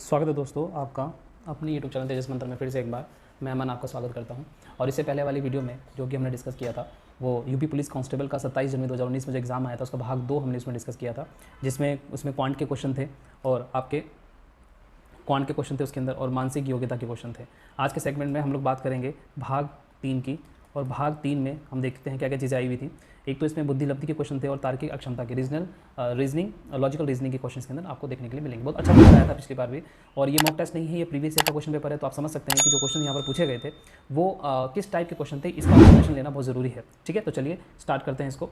स्वागत है दोस्तों आपका अपनी यूट्यूब चैनल तेजस मंत्र में फिर से एक बार मैं अमन आपका स्वागत करता हूं। और इससे पहले वाली वीडियो में जो कि हमने डिस्कस किया था वो यूपी पुलिस कांस्टेबल का 27 जनवरी 2019 में जो एग्ज़ाम आया था उसका भाग 2 हमने इसमें डिस्कस किया था, जिसमें उसमें क्वांट के क्वेश्चन थे और आपके क्वांट के क्वेश्चन थे उसके अंदर और मानसिक योग्यता के क्वेश्चन थे। आज के सेगमेंट में हम लोग बात करेंगे भाग 3 की, और भाग 3 में हम देखते हैं क्या क्या चीज़ें आई हुई थी। एक तो इसमें बुद्धि लब्धि के क्वेश्चन थे और तार्किक अक्षमता के रीजनिंग लॉजिकल रीजनिंग के क्वेश्चन के अंदर आपको देखने के लिए मिलेंगे। बहुत अच्छा क्वेश्चन आया था पिछली बार भी, और ये मॉक टेस्ट नहीं है, ये प्रीवियस ईयर का क्वेश्चन पेपर है, तो आप समझ सकते हैं कि जो क्वेश्चन यहाँ पर पूछे गए थे वो किस टाइप के क्वेश्चन थे, इसका इन्फॉर्मेशन लेना बहुत ज़रूरी है। ठीक है, तो चलिए स्टार्ट करते हैं इसको।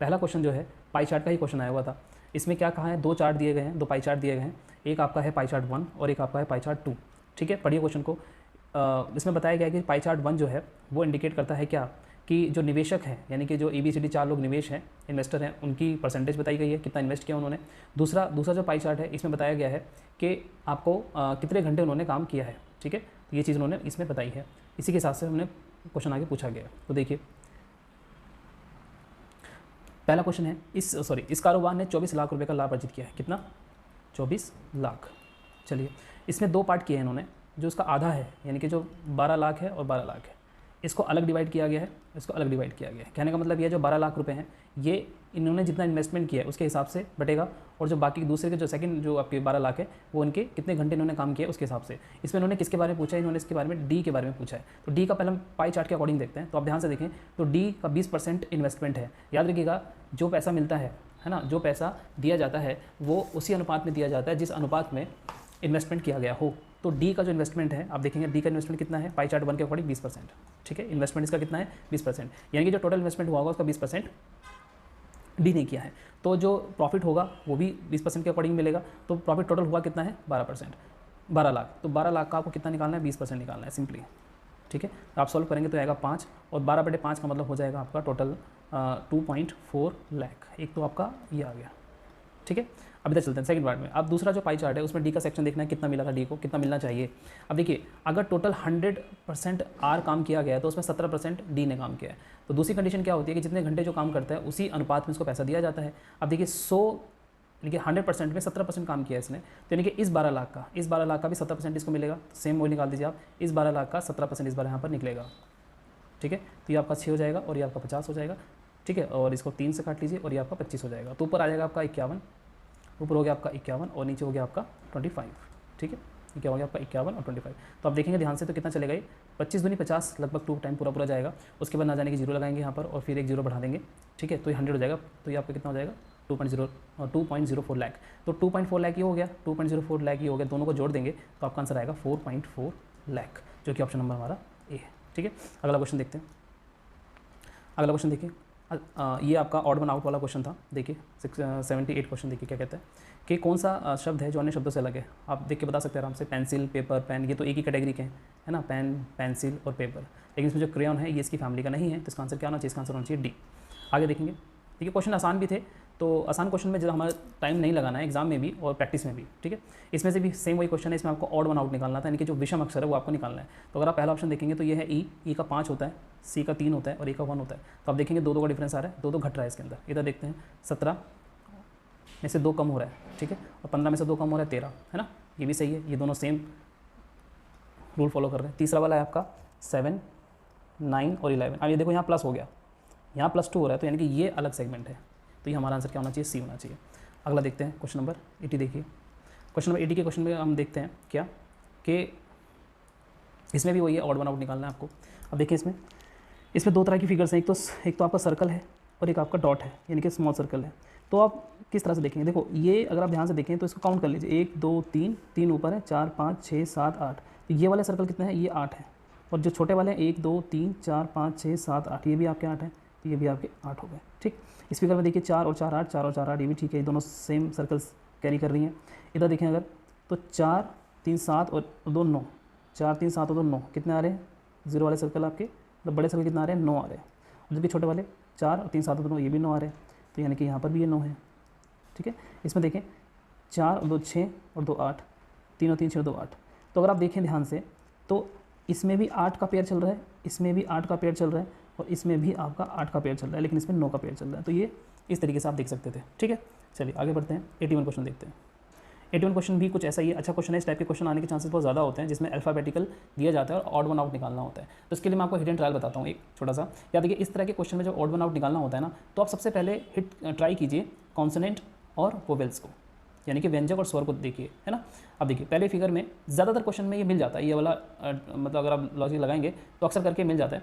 पहला क्वेश्चन जो है पाई चार्ट का ही क्वेश्चन आया हुआ था। इसमें क्या कहा है, दो चार्ट दिए गए हैं, दो पाई चार्ट दिए गए हैं, एक आपका है पाई चार्ट 1 और एक आपका है पाई चार्ट 2। ठीक है, पढ़िए क्वेश्चन को। इसमें बताया गया है कि पाई चार्ट 1 जो है वो इंडिकेट करता है क्या कि जो निवेशक हैं, यानी कि जो ABCD 4 लोग निवेश हैं, इन्वेस्टर हैं, उनकी परसेंटेज बताई गई है, कितना इन्वेस्ट किया उन्होंने। दूसरा जो पाई चार्ट है इसमें बताया गया है कि आपको कितने घंटे उन्होंने काम किया है। ठीक है, तो ये चीज़ उन्होंने इसमें बताई है। इसी के हिसाब से हमने क्वेश्चन आगे पूछा गया है। तो देखिए पहला क्वेश्चन है, इस कारोबार ने 24 लाख रुपए का लाभ अर्जित किया है। कितना? 24 लाख। चलिए, इसमें दो पार्ट किए हैं इन्होंने। जो इसका आधा है यानी कि जो 12 लाख है और 12 लाख है, इसको अलग डिवाइड किया गया है, इसको अलग डिवाइड किया गया है। कहने का मतलब ये जो 12 लाख रुपए हैं ये इन्होंने जितना इन्वेस्टमेंट किया है उसके हिसाब से बटेगा, और जो बाकी दूसरे के जो सेकंड जो आपके 12 लाख है वो इनके कितने घंटे इन्होंने काम किया उसके हिसाब से। इसमें इन्होंने किसके बारे में पूछा है? इन्होंने इसके बारे में डी के बारे में पूछा है। तो डी का पहले हम पाई चार्ट के अकॉर्डिंग देखते हैं। तो आप ध्यान से देखें तो डी का 20% इन्वेस्टमेंट है। याद रखिएगा, जो पैसा मिलता है ना, जो पैसा दिया जाता है वो उसी अनुपात में दिया जाता है जिस अनुपात में इन्वेस्टमेंट किया गया हो। तो डी का जो इन्वेस्टमेंट है आप देखेंगे, डी का इन्वेस्टमेंट कितना है पाई चार्ट 1 के अकॉर्डिंग 20%। ठीक है, इन्वेस्टमेंट इसका कितना है 20%, यानी कि जो टोटल इन्वेस्टमेंट हुआ होगा उसका 20% डी ने किया है। तो जो प्रॉफिट होगा वो भी 20% के अकॉर्डिंग मिलेगा। तो प्रॉफिट टोटल हुआ कितना है 12%, 12 लाख। तो 12 लाख का आपको कितना निकालना है? 20% निकालना है सिंपली। ठीक है, तो आप सॉल्व करेंगे तो आएगा 5, और 12/5 का मतलब हो जाएगा आपका टोटल 2.4 लाख। एक तो आपका ये आ गया। ठीक है, अभी तक चलते हैं सेकंड पार्ट में। अब दूसरा जो पाई चार्ट है उसमें डी का सेक्शन देखना है, कितना मिला था डी को, कितना मिलना चाहिए। अब देखिए, अगर टोटल 100% आर काम किया गया है तो उसमें 17% डी ने काम किया है। तो दूसरी कंडीशन क्या होती है कि जितने घंटे जो काम करता है उसी अनुपात में उसको पैसा दिया जाता है। अब देखिए 100% में 17% काम किया है इसने, तो यानी कि इस 12 लाख का भी 17% इसको मिलेगा। तो सेम वही निकाल दीजिए आप, इस 12 लाख का 17% इस बार यहाँ पर निकलेगा। ठीक है, तो ये आपका 6 हो जाएगा और ये आपका 50 हो जाएगा। ठीक है, और इसको 3 से काट लीजिए और ये आपका 25 हो जाएगा। तो ऊपर आ जाएगा आपका 51, ऊपर हो गया आपका 51 और नीचे हो गया आपका 25। ठीक है, ये क्या हो गया आपका 51 और 25। तो आप देखेंगे ध्यान से तो कितना चलेगा ये 25 दूनी 50, लगभग 2 टाइम पूरा जाएगा। उसके बाद ना जाने की जीरो लगाएंगे यहाँ पर और फिर एक जीरो बढ़ा देंगे। ठीक है, तो ये 100 हो जाएगा। तो ये आपका कितना हो जाएगा 2.04 लाख। तो 2.4 लाख ये हो गया, 2.04 लाख ये हो गया, दोनों को जोड़ देंगे तो आपका आंसर आएगा 4.4 लाख, जो कि ऑप्शन नंबर हमारा ए है। ठीक है, अगला क्वेश्चन देखते हैं। अगला क्वेश्चन देखिए, ये आपका ऑड वन आउट वाला क्वेश्चन था। देखिए 78 क्वेश्चन देखिए क्या कहता है कि कौन सा शब्द है जो अन्य शब्दों से अलग है। आप देख के बता सकते हैं आराम से। पेंसिल, पेपर, पेन, ये तो एक ही कैटेगरी के हैं, है ना, पेन, पेंसिल और पेपर। लेकिन इसमें जो क्रेयॉन है ये इसकी फैमिली का नहीं है, तो इसका आंसर क्या होना चाहिए? इसका आंसर होना चाहिए डी। आगे देखेंगे। ठीक है, क्वेश्चन आसान भी थे, तो आसान क्वेश्चन में जो हमारा टाइम नहीं लगाना है एग्जाम में भी और प्रैक्टिस में भी। ठीक है, इसमें से भी सेम वही क्वेश्चन है, इसमें आपको ऑड वन आउट निकालना था, यानी कि जो विषम अक्षर है वो आपको निकालना है। तो अगर आप पहला ऑप्शन देखेंगे तो ये है ई का 5 होता है, सी का 3 होता है और ए का 1 होता है। तो आप देखेंगे दो का डिफरेंस आ रहा है, दो घट रहा है इसके अंदर। इधर देखते हैं 17 में से 2 कम हो रहा है। ठीक है, और 15 में से 2 कम हो रहा है 13, है ना, ये भी सही है। ये दोनों सेम रूल फॉलो कर रहे हैं। तीसरा वाला है आपका 7, 9 और 11। अब ये देखो यहाँ प्लस हो गया, यहाँ +2 हो रहा है, तो यानी कि ये अलग सेगमेंट है। तो ये हमारा आंसर क्या होना चाहिए? सी होना चाहिए। अगला देखते हैं क्वेश्चन नंबर 80। देखिए क्वेश्चन नंबर 80 के क्वेश्चन में हम देखते हैं क्या कि इसमें भी वही है, ऑड वन आउट निकालना है आपको। अब देखिए इसमें 2 तरह की फिगर्स हैं। एक तो आपका सर्कल है और एक आपका डॉट है, यानी कि स्मॉल सर्कल है। तो आप किस तरह से देखेंगे? देखो ये अगर आप ध्यान से देखें तो इसको काउंट कर लीजिए, 1 2 3 ऊपर है, 4 5 6 7 8। तो ये वाले सर्कल कितने हैं? ये 8 है। और जो छोटे वाले हैं 1 2 3 4 5 6 7 8, ये भी आपके 8 हैं, तो ये भी आपके 8 हो गए। ठीक, इस फिगर में देखिए 4 और 4 8, 4 और 4 8, ये भी ठीक है, ये दोनों सेम सर्कल्स कैरी कर रही हैं। इधर देखें अगर तो 4 3 7 और 2 9, 4 3 7 और 2 9 कितने आ रहे हैं? 0 वाले सर्कल आपके, मतलब बड़े सर्कल कितने आ रहे हैं? 9 आ रहे हैं। और जबकि छोटे वाले 4 और 3 7 और 2 9, ये भी 9 आ रहे हैं। तो यानी कि यहाँ पर भी ये 9 है। ठीक है, इसमें देखें 4 और 2 6 और 2 8, 3 और 3 6 और 2 8। तो अगर आप देखें ध्यान से तो इसमें भी 8 का पेयर चल रहा है, इसमें भी 8 का पेयर चल रहा है और इसमें भी आपका 8 का पेयर चल रहा है, लेकिन इसमें 9 का पेयर चल रहा है। तो ये इस तरीके से आप देख सकते थे। ठीक है, चलिए आगे बढ़ते हैं। 81 क्वेश्चन देखते हैं। 81 क्वेश्चन भी कुछ ऐसा ही है, अच्छा क्वेश्चन है। इस टाइप के क्वेश्चन आने के चांसेस बहुत ज़्यादा होते हैं, जिसमें अल्फ़ाबेटिकल दिया जाता है और ऑड वन आउट निकालना होता है। तो इसके लिए मैं आपको हिडन ट्रायल बताता हूँ एक छोटा सा। या देखिए, इस तरह के क्वेश्चन में जब ऑड वन आउट निकालना होता है ना, तो आप सबसे पहले ट्राई कीजिए कॉन्सोनेंट और वोवेल्स को, यानी कि व्यंजक और स्वर को देखिए, है ना। अब देखिए, पहले फिगर में ज़्यादातर क्वेश्चन में ये मिल जाता है, ये वाला मतलब अगर आप लॉजिक लगाएंगे तो अक्सर करके मिल जाता है,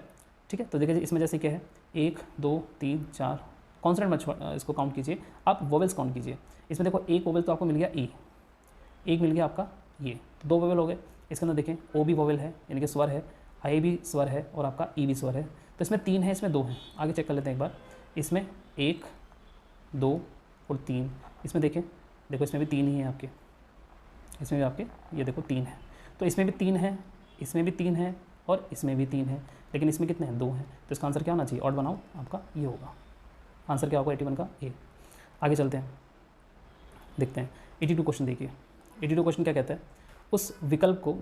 ठीक है। तो देखिए इसमें जैसे क्या है, 1 2 3 4 कॉन्सोनेंट मत इसको काउंट कीजिए, आप वोवेल्स काउंट कीजिए। इसमें देखो एक वोवेल तो आपको मिल गया ई, एक मिल गया आपका ये, तो 2 वोवेल हो गए। इसके अंदर देखें ओ भी वोवेल है, यानी कि स्वर है, आई भी स्वर है और आपका ई भी स्वर है। तो इसमें 3 है, इसमें 2 हैं। आगे चेक कर लेते हैं एक बार, इसमें 1 2 और 3, इसमें देखें, देखो इसमें भी 3 ही हैं आपके, इसमें भी आपके ये देखो 3 है। तो इसमें भी 3 है, इसमें भी 3 है और इसमें भी 3 है, लेकिन इसमें कितने हैं, 2 हैं। तो इसका आंसर क्या होना चाहिए, ऑड वन आउट आपका ये होगा। आंसर क्या होगा 81 का ए। आगे चलते हैं, देखते हैं 82 क्वेश्चन। देखिए 82 क्वेश्चन क्या कहता है, उस विकल्प को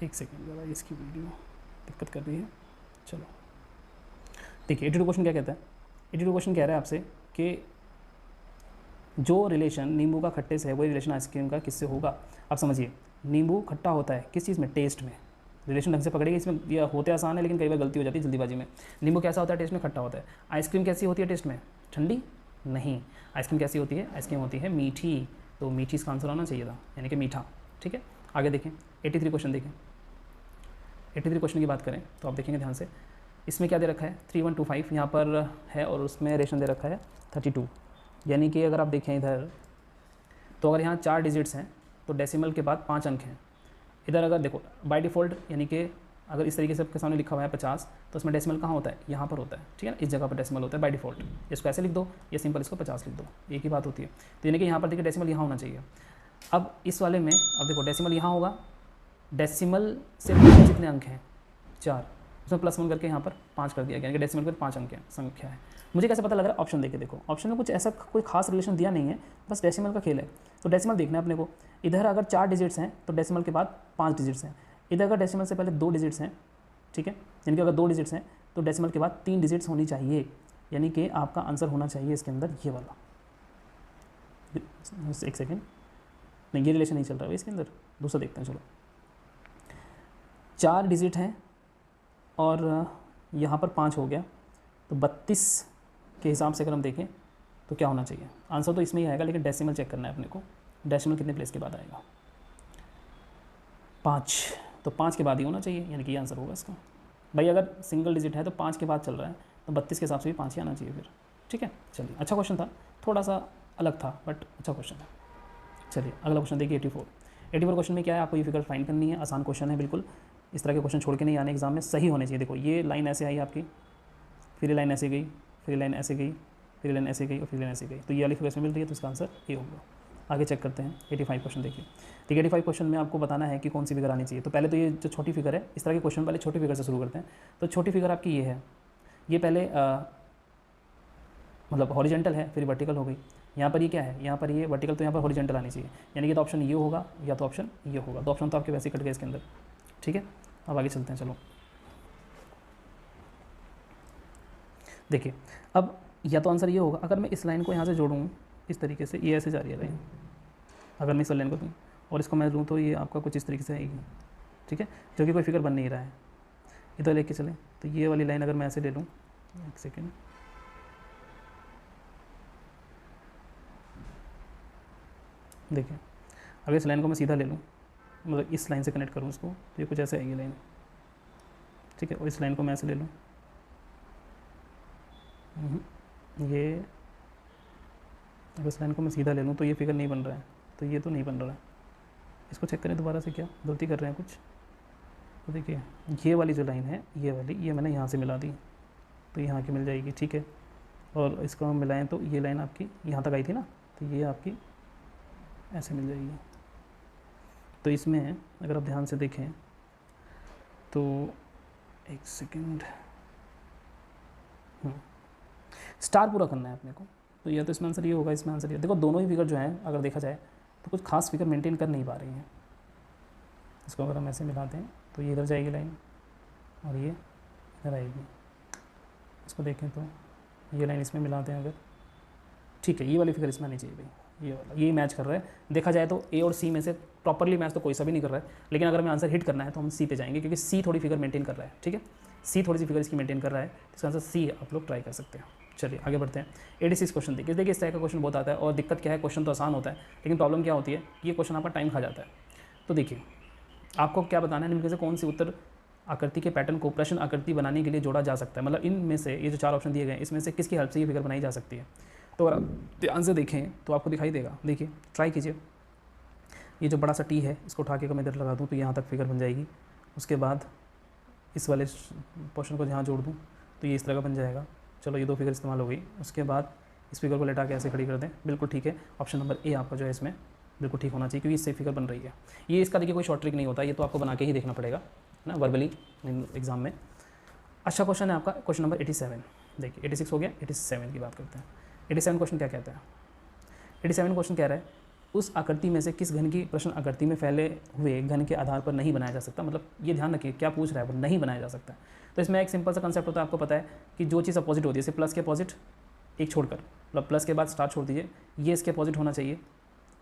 एक सेकेंड, ज़रा इसकी वीडियो दिक्कत कर रही है। चलो देखिए 82 क्वेश्चन क्या कहता है, 82 क्वेश्चन कह रहा है आपसे कि जो रिलेशन नींबू का खट्टे से है वही रिलेशन आइसक्रीम का किससे होगा। आप समझिए, नींबू खट्टा होता है किस चीज़ में, टेस्ट में। रिलेशन ढंग से पकड़ेगी, इसमें यह होते आसान है लेकिन कई बार गलती हो जाती है जल्दीबाजी में। नींबू कैसा होता है, टेस्ट में खट्टा होता है। आइसक्रीम कैसी होती है टेस्ट में, ठंडी नहीं। आइसक्रीम कैसी होती है, आइसक्रीम होती है मीठी, तो मीठी इसका आंसर होना चाहिए था, यानी कि मीठा, ठीक है। आगे देखें 83 क्वेश्चन देखें, 83 क्वेश्चन की बात करें तो आप देखेंगे ध्यान से, इसमें क्या दे रखा है 3125 यहाँ पर है और उसमें रेशन दे रखा है 32, यानी कि अगर आप देखें इधर, तो अगर यहाँ 4 डिजिट्स हैं तो डेसिमल के बाद 5 अंक हैं। इधर अगर देखो बाय डिफ़ॉल्ट, यानी कि अगर इस तरीके से आपके सामने लिखा हुआ है 50, तो उसमें डेसिमल कहाँ होता है, यहाँ पर होता है, ठीक है ना, इस जगह पर डेसिमल होता है बाय डिफ़ॉल्ट। इसको ऐसे लिख दो या सिंपल इसको 50 लिख दो, एक ही बात होती है। तो यानी कि यहाँ पर देखिए डेसिमल यहाँ होना चाहिए। अब इस वाले में अब देखो डेसिमल यहाँ होगा, डेसिमल से पहले जितने अंक हैं 4, उसमें +1 करके यहाँ पर 5 कर दिया गया, यानी कि डेसिमल पर 5 अंक है संख्या है। मुझे कैसे पता लग रहा है, ऑप्शन देके देखो, ऑप्शन में कुछ ऐसा कोई खास रिलेशन दिया नहीं है, बस डेसिमल का खेल है। तो डेसिमल देखना है अपने को, इधर अगर 4 डिजिट्स हैं तो डेसिमल के बाद 5 डिजिट्स हैं, इधर अगर डेसिमल से पहले 2 डिजिट्स हैं, ठीक है, यानी कि अगर 2 डिजिट्स हैं तो डेसिमल के बाद 3 डिजिट्स होनी चाहिए, यानी कि आपका आंसर होना चाहिए इसके अंदर ये वाला। एक सेकेंड, नहीं ये रिलेशन नहीं चल रहा है इसके अंदर, दूसरा देखते हैं। चलो 4 डिजिट हैं और यहाँ पर 5 हो गया, तो 32 के हिसाब से अगर हम देखें तो क्या होना चाहिए, आंसर तो इसमें ही आएगा, लेकिन डेसिमल चेक करना है अपने को, डेसिमल कितने प्लेस के बाद आएगा, 5, तो 5 के बाद ही होना चाहिए, यानी कि ये आंसर होगा इसका। भाई अगर सिंगल डिजिट है तो 5 के बाद चल रहा है, तो 32 के हिसाब से भी 5 ही आना चाहिए फिर, ठीक है। चलिए अच्छा क्वेश्चन था, थोड़ा सा अलग था बट अच्छा क्वेश्चन है। चलिए अगला क्वेश्चन देखिए 84 क्वेश्चन में क्या है, आपको ये फिगर फाइंड करनी है, आसान क्वेश्चन है बिल्कुल, इस तरह के क्वेश्चन छोड़ के नहीं आने एग्जाम में, सही होने चाहिए। देखो ये लाइन ऐसे आई आपकी, फिर ये लाइन ऐसे गई, फिर ये लाइन ऐसे गई, फिर ये लाइन ऐसे गई और फिर लाइन ऐसे गई, तो ये वाली फिगर इसमें मिल रही है, तो इसका आंसर ये होगा। आगे चेक करते हैं 85 क्वेश्चन देखिए। ठीक है 85 क्वेश्चन में आपको बताना है कि कौन सी फिगर आनी चाहिए। तो पहले तो ये जो छोटी फिगर है, इस तरह के क्वेश्चन पहले छोटी फिगर से शुरू करते हैं। तो छोटी फिगर आपकी ये है, ये पहले मतलब हॉरिजेंटल है, फिर वर्टिकल हो गई। यहाँ पर ये क्या है, यहाँ पर ये वर्टिकल, तो यहाँ पर हॉरिजेंटल आनी चाहिए, यानी कि तो ऑप्शन ये होगा या तो ऑप्शन ये होगा। तो ऑप्शन तो आपके वैसे ही कट गए इसके अंदर, ठीक है। अब आगे चलते हैं, चलो देखिए, अब या तो आंसर ये होगा, अगर मैं इस लाइन को यहाँ से जोड़ूँ इस तरीके से, ये ऐसे जा रही है लाइन, अगर मैं इस लाइन को दूँ और इसको मैं लूँ तो ये आपका कुछ इस तरीके से आएगी, ठीक है, जो कि कोई फिगर बन नहीं रहा है। इधर लेके चलें तो ये वाली लाइन अगर मैं ऐसे ले लूँ, एक सेकेंड, देखिए अगर इस लाइन को मैं सीधा ले लूँ, मतलब इस लाइन से कनेक्ट करूँ इसको, तो ये कुछ ऐसे आएगी लाइन, ठीक है। और इस लाइन को मैं ऐसे ले लूँ, ये अगर इस लाइन को मैं सीधा ले लूँ तो ये फिगर नहीं बन रहा है, तो ये तो नहीं बन रहा है। इसको चेक करें दोबारा से, क्या गलती कर रहे हैं कुछ। तो देखिए ये वाली जो लाइन है, ये वाली, ये मैंने यहाँ से मिला दी, तो यहाँ की मिल जाएगी, ठीक है। और इसको हम मिलाएं तो ये लाइन आपकी यहाँ तक आई थी ना, तो ये आपकी ऐसे मिल जाएगी। तो इसमें अगर आप ध्यान से देखें तो एक सेकेंड, स्टार पूरा करना है अपने को। तो ये तो इसमें आंसर ये होगा, इसमें आंसर ये। देखो दोनों ही फिगर जो है अगर देखा जाए तो कुछ खास फिगर मेंटेन कर नहीं पा रही हैं। इसको अगर हम ऐसे मिलाते हैं तो ये इधर जाएगी लाइन और ये इधर आएगी। इसको देखें तो ये लाइन इसमें मिलाते हैं अगर, ठीक है, ये वाली फिगर इसमें आनी चाहिए भाई, ये वाला, ये मैच कर रहा है। देखा जाए तो ए और सी में से प्रॉपरली मैच तो कोई सा भी नहीं कर रहा है, लेकिन अगर हमें आंसर हिट करना है तो हम सी पे जाएंगे, क्योंकि सी थोड़ी फिगर मेंटेन कर रहा है। ठीक है, सी थोड़ी सी फिगर इसकी मेंटेन कर रहा है, इसका आंसर सी आप लोग ट्राई कर सकते हैं। चलिए आगे बढ़ते हैं। 86 क्वेश्चन देखिए इस तरह का क्वेश्चन बहुत आता है, और दिक्कत क्या है, क्वेश्चन तो आसान होता है लेकिन प्रॉब्लम क्या होती है, ये क्वेश्चन आपका टाइम खा जाता है। तो देखिए आपको क्या बताना है, निम्न में से कौन सी उत्तर आकृति के पैटर्न को प्रश्न आकृति बनाने के लिए जोड़ा जा सकता है। मतलब इनमें से ये जो 4 ऑप्शन दिए गए हैं इसमें से किसकी हेल्प से ये फिगर बनाई जा सकती है। तो अगर ध्यान से देखें तो आपको दिखाई देगा, देखिए ट्राई कीजिए। ये जो बड़ा सा टी है इसको उठा के अगर मैं इधर लगा दूँ तो यहाँ तक फिगर बन जाएगी। उसके बाद इस वाले पोर्शन को जहाँ जोड़ दूँ तो ये इस तरह का बन जाएगा। चलो ये 2 फिगर इस्तेमाल हो गई। उसके बाद इस फिगर को लेटा के ऐसे खड़ी कर दें, बिल्कुल ठीक है। ऑप्शन नंबर ए आपका जो है इसमें बिल्कुल ठीक होना चाहिए, क्योंकि इससे फिगर बन रही है। ये इसका देखिए कोई शॉर्ट ट्रिक नहीं होता, ये तो आपको बना के ही देखना पड़ेगा ना वर्बली एग्जाम में। अच्छा क्वेश्चन है आपका क्वेश्चन नंबर 87। देखिए 86 हो गया, 87 की बात करते हैं। 87 क्वेश्चन क्या कहता है, 87 क्वेश्चन कह रहा है उस आकृति में से किस घन की प्रश्न आकृति में फैले हुए घन के आधार पर नहीं बनाया जा सकता। मतलब ये ध्यान रखिए क्या पूछ रहा है, वो नहीं बनाया जा सकता। तो इसमें एक सिंपल सा कंसेप्ट होता है, आपको पता है कि जो चीज़ अपोजिट होती है, जैसे प्लस के अपोजिट एक छोड़कर, मतलब प्लस के बाद स्टार छोड़ दीजिए, ये इसके अपोजिट होना चाहिए,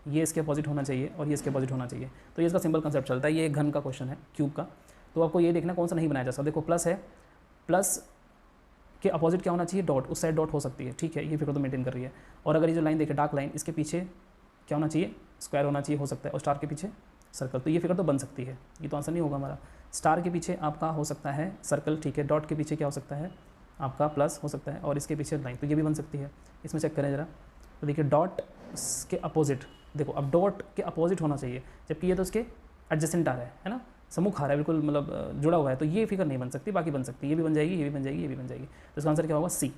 ये इसके अपोजिट होना चाहिए और ये इसके अपोजिट होना चाहिए। तो ये इसका सिंपल कंसेप्ट चलता है। ये एक घन का क्वेश्चन है क्यूब का, तो आपको ये देखना कौन सा नहीं बनाया जा सकता। देखो प्लस है, प्लस के अपोजिट क्या होना चाहिए, डॉट, उस साइड डॉट हो सकती है, ठीक है, ये फिगर तो मेंटेन कर रही है। और अगर ये जो लाइन देखे डार्क लाइन, इसके पीछे क्या होना चाहिए, स्क्वायर होना चाहिए, हो सकता है, और स्टार के पीछे सर्कल, तो ये फिगर तो बन सकती है। ये तो आंसर नहीं होगा हमारा। स्टार के पीछे आपका हो सकता है सर्कल, ठीक है, डॉट के पीछे क्या हो सकता है आपका प्लस हो सकता है, और इसके पीछे लाइन, तो ये भी बन सकती है। इसमें चेक करें ज़रा, तो देखिए डॉट के अपोजिट, देखो अब डॉट के अपोजिट होना चाहिए, जबकि ये तो उसके एडजेसेंट आ रहा है ना, सम्मुख आ रहा है, बिल्कुल मतलब जुड़ा हुआ है, तो ये फिगर नहीं बन सकती, बाकी बन सकती है। ये भी बन जाएगी, ये भी बन जाएगी, ये भी बन जाएगी। तो इसका आंसर क्या होगा, सी।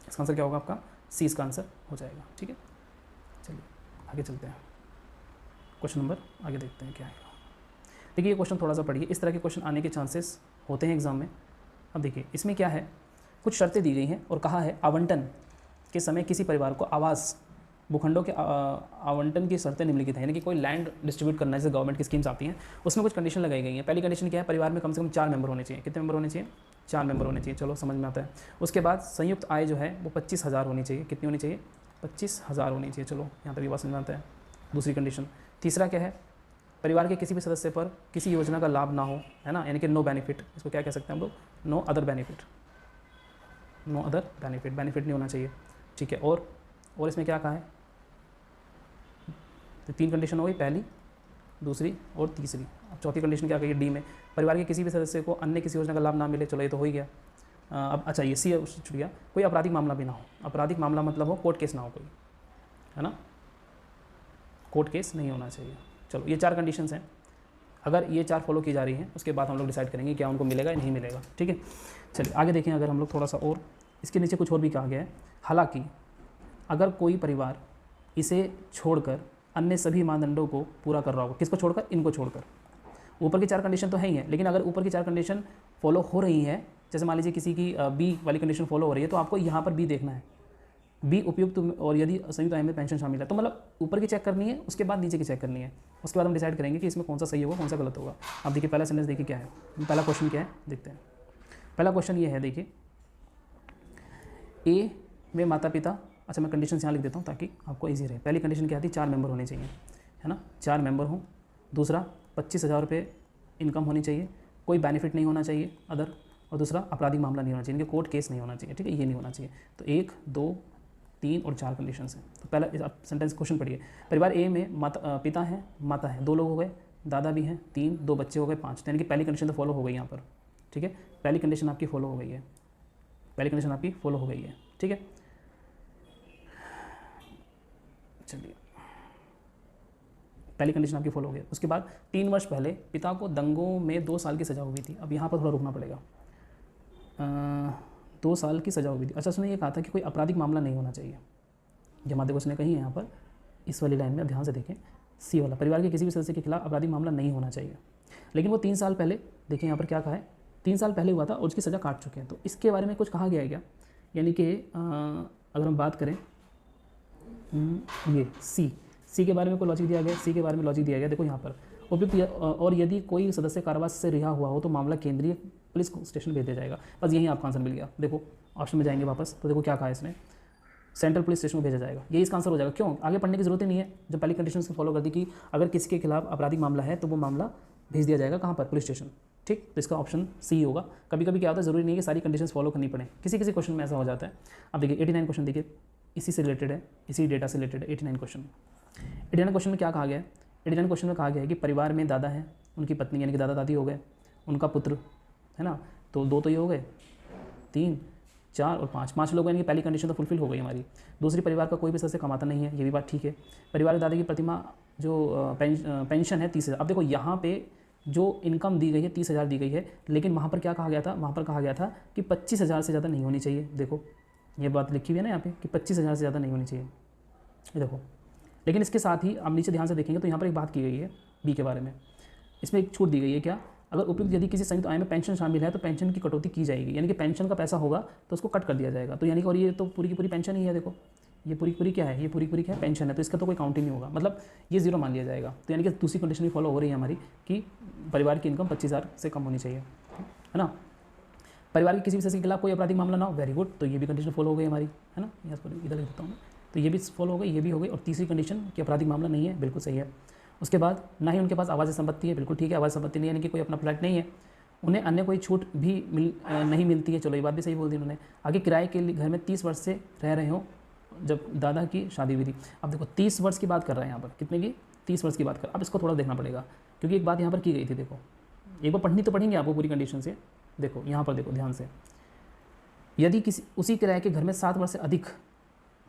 इसका आंसर क्या होगा आपका सी, इसका आंसर हो जाएगा। ठीक है, चलिए आगे चलते हैं, क्वेश्चन नंबर आगे देखते हैं क्या आएगा। देखिए ये क्वेश्चन थोड़ा सा पढ़िए, इस तरह के क्वेश्चन आने के चांसेस होते हैं एग्जाम में। अब देखिए इसमें क्या है, कुछ शर्तें दी गई हैं और कहा है आवंटन के समय किसी परिवार को आवास भूखंडों के आवंटन की शर्तें निम्नलिखित हैं। यानी कि कोई लैंड डिस्ट्रीब्यूट करना है, जैसे गवर्नमेंट की स्कीम्स आती हैं, उसमें कुछ कंडीशन लगाई गई हैं। पहली कंडीशन क्या है, परिवार में कम से कम 4 मेंबर होने चाहिए। कितने मेंबर होने चाहिए, 4 मेंबर होने चाहिए, चलो समझ में आता है। उसके बाद संयुक्त आय जो है वो 25,000 होनी चाहिए। कितनी होनी चाहिए, 25,000 होनी चाहिए। चलो यहाँ तक ये बात समझ में आता है। दूसरी कंडीशन, तीसरा क्या है, परिवार के किसी भी सदस्य पर किसी योजना का लाभ ना हो, है ना, यानी कि नो बेनिफिट, इसको क्या कह सकते हैं हम लोग, no other benefit, no other benefit, benefit नहीं होना चाहिए। ठीक है, और इसमें क्या कहा है, तो 3 कंडीशन हो गई, पहली, दूसरी और तीसरी। अब चौथी कंडीशन क्या कही डी में, परिवार के किसी भी सदस्य को अन्य किसी योजना का लाभ ना मिले। चलो ये तो हो ही गया। अब अच्छा ये सी छूट गया, कोई आपराधिक मामला भी ना हो। आपराधिक मामला मतलब हो कोर्ट केस ना हो कोई, है ना, कोर्ट केस नहीं होना चाहिए। चलो ये 4 कंडीशंस हैं। अगर ये 4 फॉलो की जा रही हैं उसके बाद हम लोग डिसाइड करेंगे क्या उनको मिलेगा या नहीं मिलेगा। ठीक है, चलिए आगे देखें। अगर हम लोग थोड़ा सा और इसके नीचे कुछ और भी कहा गया है, हालांकि अगर कोई परिवार इसे छोड़कर अन्य सभी मानदंडों को पूरा कर रहा होगा, किसको छोड़कर, इनको छोड़कर, ऊपर की 4 कंडीशन तो है ही है, लेकिन अगर ऊपर की 4 कंडीशन फॉलो हो रही है, जैसे मान लीजिए किसी की बी वाली कंडीशन फॉलो हो रही है, तो आपको यहाँ पर बी देखना है, बी उपयुक्त और यदि संयुक्त आय में पेंशन शामिल है, तो मतलब ऊपर की चेक करनी है, उसके बाद नीचे की चेक करनी है। उसके बाद हम डिसाइड करेंगे कि इसमें कौन सा सही होगा, कौन सा गलत होगा। अब देखिए पहला सेंटेंस देखिए क्या है, पहला क्वेश्चन क्या है देखते हैं। पहला क्वेश्चन ये है, देखिए ए में माता पिता, अच्छा मैं कंडीशन यहाँ लिख देता हूँ ताकि आपको ईजी रहे। पहली कंडीशन क्या थी, 4 मेंबर होने चाहिए, है ना, 4 मेंबर हों। दूसरा 25,000 रुपये इनकम होनी चाहिए, कोई बेनिफिट नहीं होना चाहिए अदर, और दूसरा आपराधिक मामला नहीं होना चाहिए, इनके कोर्ट केस नहीं होना चाहिए। ठीक है, ये नहीं होना चाहिए। तो 1, 2, 3 और 4 कंडीशन हैं। तो पहला सेंटेंस क्वेश्चन पढ़िए, परिवार ए में पिता है, माता है, 2 लोग हो गए, दादा भी हैं 3, 2 बच्चे हो गए 5, यानी कि पहली कंडीशन तो फॉलो हो गई यहाँ पर। ठीक है, पहली कंडीशन आपकी फॉलो हो गई है, पहली कंडीशन आपकी फॉलो हो गई है। ठीक है, चलिए पहली कंडीशन आपकी फॉलो हो गई। उसके बाद 3 वर्ष पहले पिता को दंगों में 2 साल की सज़ा हुई थी। अब यहाँ पर थोड़ा रुकना पड़ेगा, 2 साल की सज़ा हुई थी। अच्छा उसने ये कहा था कि कोई आपराधिक मामला नहीं होना चाहिए, जो माध्यम उसने कही है यहाँ पर इस वाली लाइन में, ध्यान से देखें, सी वाला, परिवार के किसी भी सदस्य के खिलाफ आपराधिक मामला नहीं होना चाहिए। लेकिन वो 3 साल पहले, देखिए यहाँ पर क्या कहा है, 3 साल पहले हुआ था और उसकी सज़ा काट चुके हैं। तो इसके बारे में कुछ कहा गया है क्या, यानी कि अगर हम बात करें ये सी के बारे में कोई लॉजिक दिया गया, सी के बारे में लॉजिक दिया गया, देखो यहाँ पर उपयुक्त और यदि कोई सदस्य कारावास से रिहा हुआ हो तो मामला केंद्रीय पुलिस स्टेशन भेज दिया जाएगा। बस यही आपका आंसर मिल गया। देखो ऑप्शन में जाएंगे वापस तो देखो क्या कहा है इसने, सेंट्रल पुलिस स्टेशन में भेजा जाएगा, यही इसका आंसर हो जाएगा। क्यों, आगे पढ़ने की जरूरत ही नहीं है, जब पहली कंडीशन से फॉलो कर दी कि अगर किसी के खिलाफ आपराधिक मामला है तो वो मामला भेज दिया जाएगा कहाँ पर, पुलिस स्टेशन। ठीक, तो इसका ऑप्शन सी होगा। कभी कभी क्या होता है, जरूरी नहीं है कि सारी कंडीशंस फॉलो करनी पड़े, किसी किसी क्वेश्चन में ऐसा हो जाता है। अब देखिए 89 क्वेश्चन देखिए, इसी से रिलेटेड है, इसी डेटा से रिलेटेड है 89 क्वेश्चन। 89 क्वेश्चन में क्या कहा गया है, 89 क्वेश्चन में कहा गया है कि परिवार में दादा है, उनकी पत्नी यानी कि दादा दादी हो गए, उनका पुत्र है ना, तो 2 तो ये हो गए, 3 4 और 5 लोग, यानी कि पहली कंडीशन तो फुलफिल हो गई हमारी। दूसरी, परिवार का कोई भी सदस्य कमाता नहीं है, ये भी बात ठीक है। परिवार के दादा की प्रतिमा जो पेंशन है 30,000। अब देखो यहाँ पे जो इनकम दी गई है 30,000 दी गई है, लेकिन वहाँ पर क्या कहा गया था, वहाँ पर कहा गया था कि 25,000 से ज़्यादा नहीं होनी चाहिए। देखो ये बात लिखी हुई है ना यहाँ पे कि 25,000 से ज़्यादा नहीं होनी चाहिए, ये देखो। लेकिन इसके साथ ही आप नीचे ध्यान से देखेंगे तो यहाँ पर एक बात की गई है बी के बारे में, इसमें एक छूट दी गई है क्या, अगर उपयुक्त यदि किसी संयुक्त आय में पेंशन शामिल है तो पेंशन की कटौती की जाएगी, यानी कि पेंशन का पैसा होगा तो उसको कट कर दिया जाएगा। तो यानी कि और ये तो पूरी की पूरी पेंशन ही है, देखो ये पूरी पूरी क्या है, ये पूरी पूरी क्या है, पेंशन है, तो इसका तो कोई काउंट ही नहीं होगा, मतलब ये जीरो मान लिया जाएगा। तो यानी कि दूसरी कंडीशन भी फॉलो हो रही है हमारी कि परिवार की इनकम 25,000 से कम होनी चाहिए, है ना। परिवार के किसी भी सदस्य के खिलाफ कोई आपराधिक मामला ना हो, वेरी गुड, तो ये भी कंडीशन फॉलो हो गई हमारी, है ना। यहाँ पर इधर लिख देता हूँ मैं, तो ये भी फॉलो हो गई, ये भी हो गई। और तीसरी कंडीशन कि आपराधिक मामला नहीं है, बिल्कुल सही है। उसके बाद ना ही उनके पास आवाज़ संपत्ति है, बिल्कुल ठीक है, आवाज़ संपत्ति नहीं है, यानी कि कोई अपना फ्लैट नहीं है। उन्हें अन्य कोई छूट भी नहीं मिलती है, चलो ये बात भी सही बोल दी उन्होंने। आगे किराए के लिए घर में 30 वर्ष से रह रहे हो जब दादा की शादी हुई थी। अब देखो 30 वर्ष की बात कर रहे हैं यहाँ पर, कितने की, 30 वर्ष की बात कर। अब इसको थोड़ा देखना पड़ेगा क्योंकि एक बात यहाँ पर की गई थी, देखो एक बार पढ़नी तो पढ़ेंगे आपको पूरी कंडीशन से। देखो यहाँ पर देखो ध्यान से, यदि किसी उसी किराए के घर में 7 वर्ष से अधिक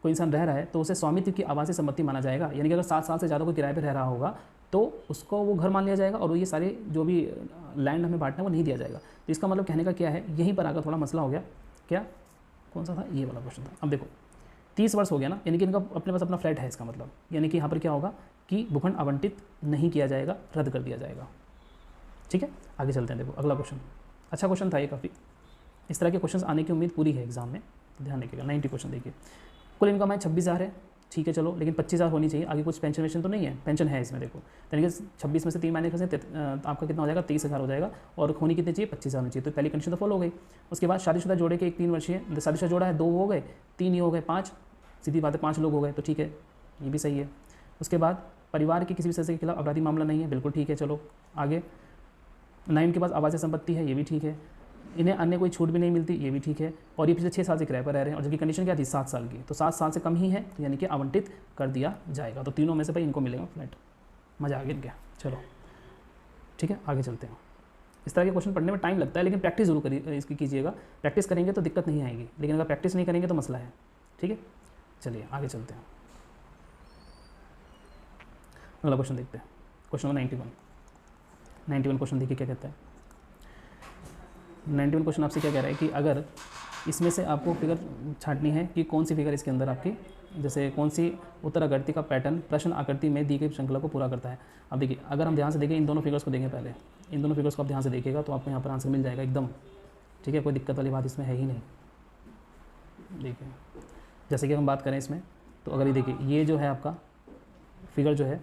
कोई इंसान रह रहा है तो उसे स्वामित्व की आवासीय संपत्ति माना जाएगा, यानी कि अगर 7 साल से ज़्यादा कोई किराए पर रह रहा होगा तो उसको वो घर मान लिया जाएगा और ये सारे जो भी लैंड हमें बांटना है वो नहीं दिया जाएगा। तो इसका मतलब कहने का क्या है, यहीं पर आकर थोड़ा मसला हो गया। क्या, कौन सा था, ये वाला क्वेश्चन था। अब देखो 30 वर्ष हो गया ना, यानी कि इनका अपने पास अपना फ्लैट है, इसका मतलब यानी कि यहाँ पर क्या होगा कि भूखंड आवंटित नहीं किया जाएगा, रद्द कर दिया जाएगा। ठीक है, आगे चलते हैं। देखो अगला क्वेश्चन, अच्छा क्वेश्चन था ये काफ़ी, इस तरह के क्वेश्चन आने की उम्मीद पूरी है एग्जाम में, ध्यान रखिएगा। 90 क्वेश्चन देखिए, कुल इनकम है 26,000 है, ठीक है चलो, लेकिन 25,000 होनी चाहिए। आगे कुछ पेंशन वेंशन तो नहीं है, पेंशन है इसमें देखो, यानी कि 26 में से 3 माइनस करते आपका कितना हो जाएगा, 23,000 हो जाएगा। और होनी कितनी चाहिए, 25,000 होनी चाहिए। तो पहली कंडीशन तो फॉलो हो गई। उसके बाद शादीशुदा जोड़े के एक 3 वर्षीय, शादीशुदा जोड़ा है 2 हो गए, 3 ही हो गए, 5, सीधी बात है 5 लोग हो गए, तो ठीक है ये भी सही है। उसके बाद परिवार के किसी भी सदस्य के खिलाफ आपराधिक मामला नहीं है, बिल्कुल ठीक है चलो आगे। 9 के पास आवासीय संपत्ति है, ये भी ठीक है। इन्हें अन्य कोई छूट भी नहीं मिलती, ये भी ठीक है। और ये पिछले 6 साल से किराए पर रह रहे हैं, और जबकि कंडीशन क्या थी 7 साल की, तो 7 साल से कम ही है, तो यानी कि आवंटित कर दिया जाएगा। तो तीनों में से भाई इनको मिलेगा फ्लैट, मज़ा आ गया क्या। चलो ठीक है, आगे चलते हैं। इस तरह के क्वेश्चन पढ़ने में टाइम लगता है, लेकिन प्रैक्टिस जरूर करिए, इसकी कीजिएगा। प्रैक्टिस करेंगे तो दिक्कत नहीं आएगी, लेकिन अगर प्रैक्टिस नहीं करेंगे तो मसला है। ठीक है, चलिए आगे चलते हैं। अगला क्वेश्चन देखते हैं, क्वेश्चन नंबर 91 क्वेश्चन देखिए क्या कहता है। 91 क्वेश्चन आपसे क्या कह रहा है कि अगर इसमें से आपको फिगर छांटनी है कि कौन सी फिगर इसके अंदर आपकी, जैसे कौन सी उत्तर आकृति का पैटर्न प्रश्न आकृति में दी गई श्रृंखला को पूरा करता है। अब देखिए अगर हम ध्यान से देखें, इन दोनों फिगर्स को देखें पहले, इन दोनों फिगर्स को आप ध्यान से देखिएगा तो आपको यहाँ पर आंसर मिल जाएगा एकदम। ठीक है, कोई दिक्कत वाली बात इसमें है ही नहीं। देखिए जैसे कि हम बात करें इसमें, तो अगर ये देखिए ये जो है आपका फिगर जो है,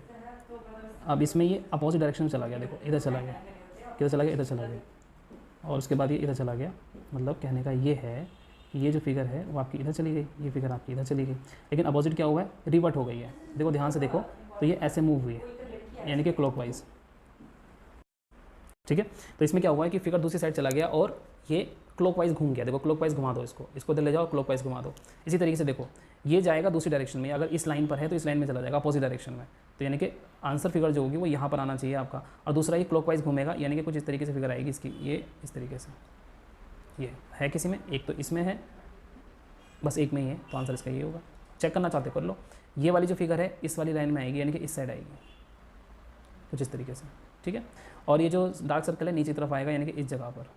अब इसमें ये अपोजिट डायरेक्शन में चला गया, देखो इधर चला गया, किधर चला गया, इधर चला गया, और उसके बाद ये इधर चला गया। मतलब कहने का ये है कि ये जो फिगर है वो आपकी इधर चली गई, ये फिगर आपकी इधर चली गई, लेकिन अपोजिट क्या हुआ है, रिवर्ट हो गई है। देखो ध्यान से देखो, तो ये ऐसे मूव हुई है, यानी कि क्लॉकवाइज। ठीक है, तो इसमें क्या हुआ है कि फिगर दूसरी साइड चला गया और ये क्लॉकवाइज घूम गया। देखो क्लॉकवाइज घुमा दो इसको, इसको इधर ले जाओ, क्लॉकवाइज घुमा दो। इसी तरीके से देखो ये जाएगा दूसरी डायरेक्शन में, अगर इस लाइन पर है तो इस लाइन में चला जाएगा अपोजिट डायरेक्शन में। तो यानी कि आंसर फिगर जो होगी वो यहाँ पर आना चाहिए आपका। और दूसरा ये क्लॉकवाइज घूमेगा, यानी कि कुछ इस तरीके से फिगर आएगी इसकी, ये इस तरीके से। ये है किसी में, एक तो इसमें है, बस एक में ही है, तो आंसर इसका ये होगा। चेक करना चाहते कर लो। ये वाली जो फिगर है इस वाली लाइन में आएगी, यानी कि इस साइड आएगी कुछ इस तरीके से। ठीक है, और ये जो डार्क सर्कल है नीचे तरफ आएगा, यानी कि इस जगह पर,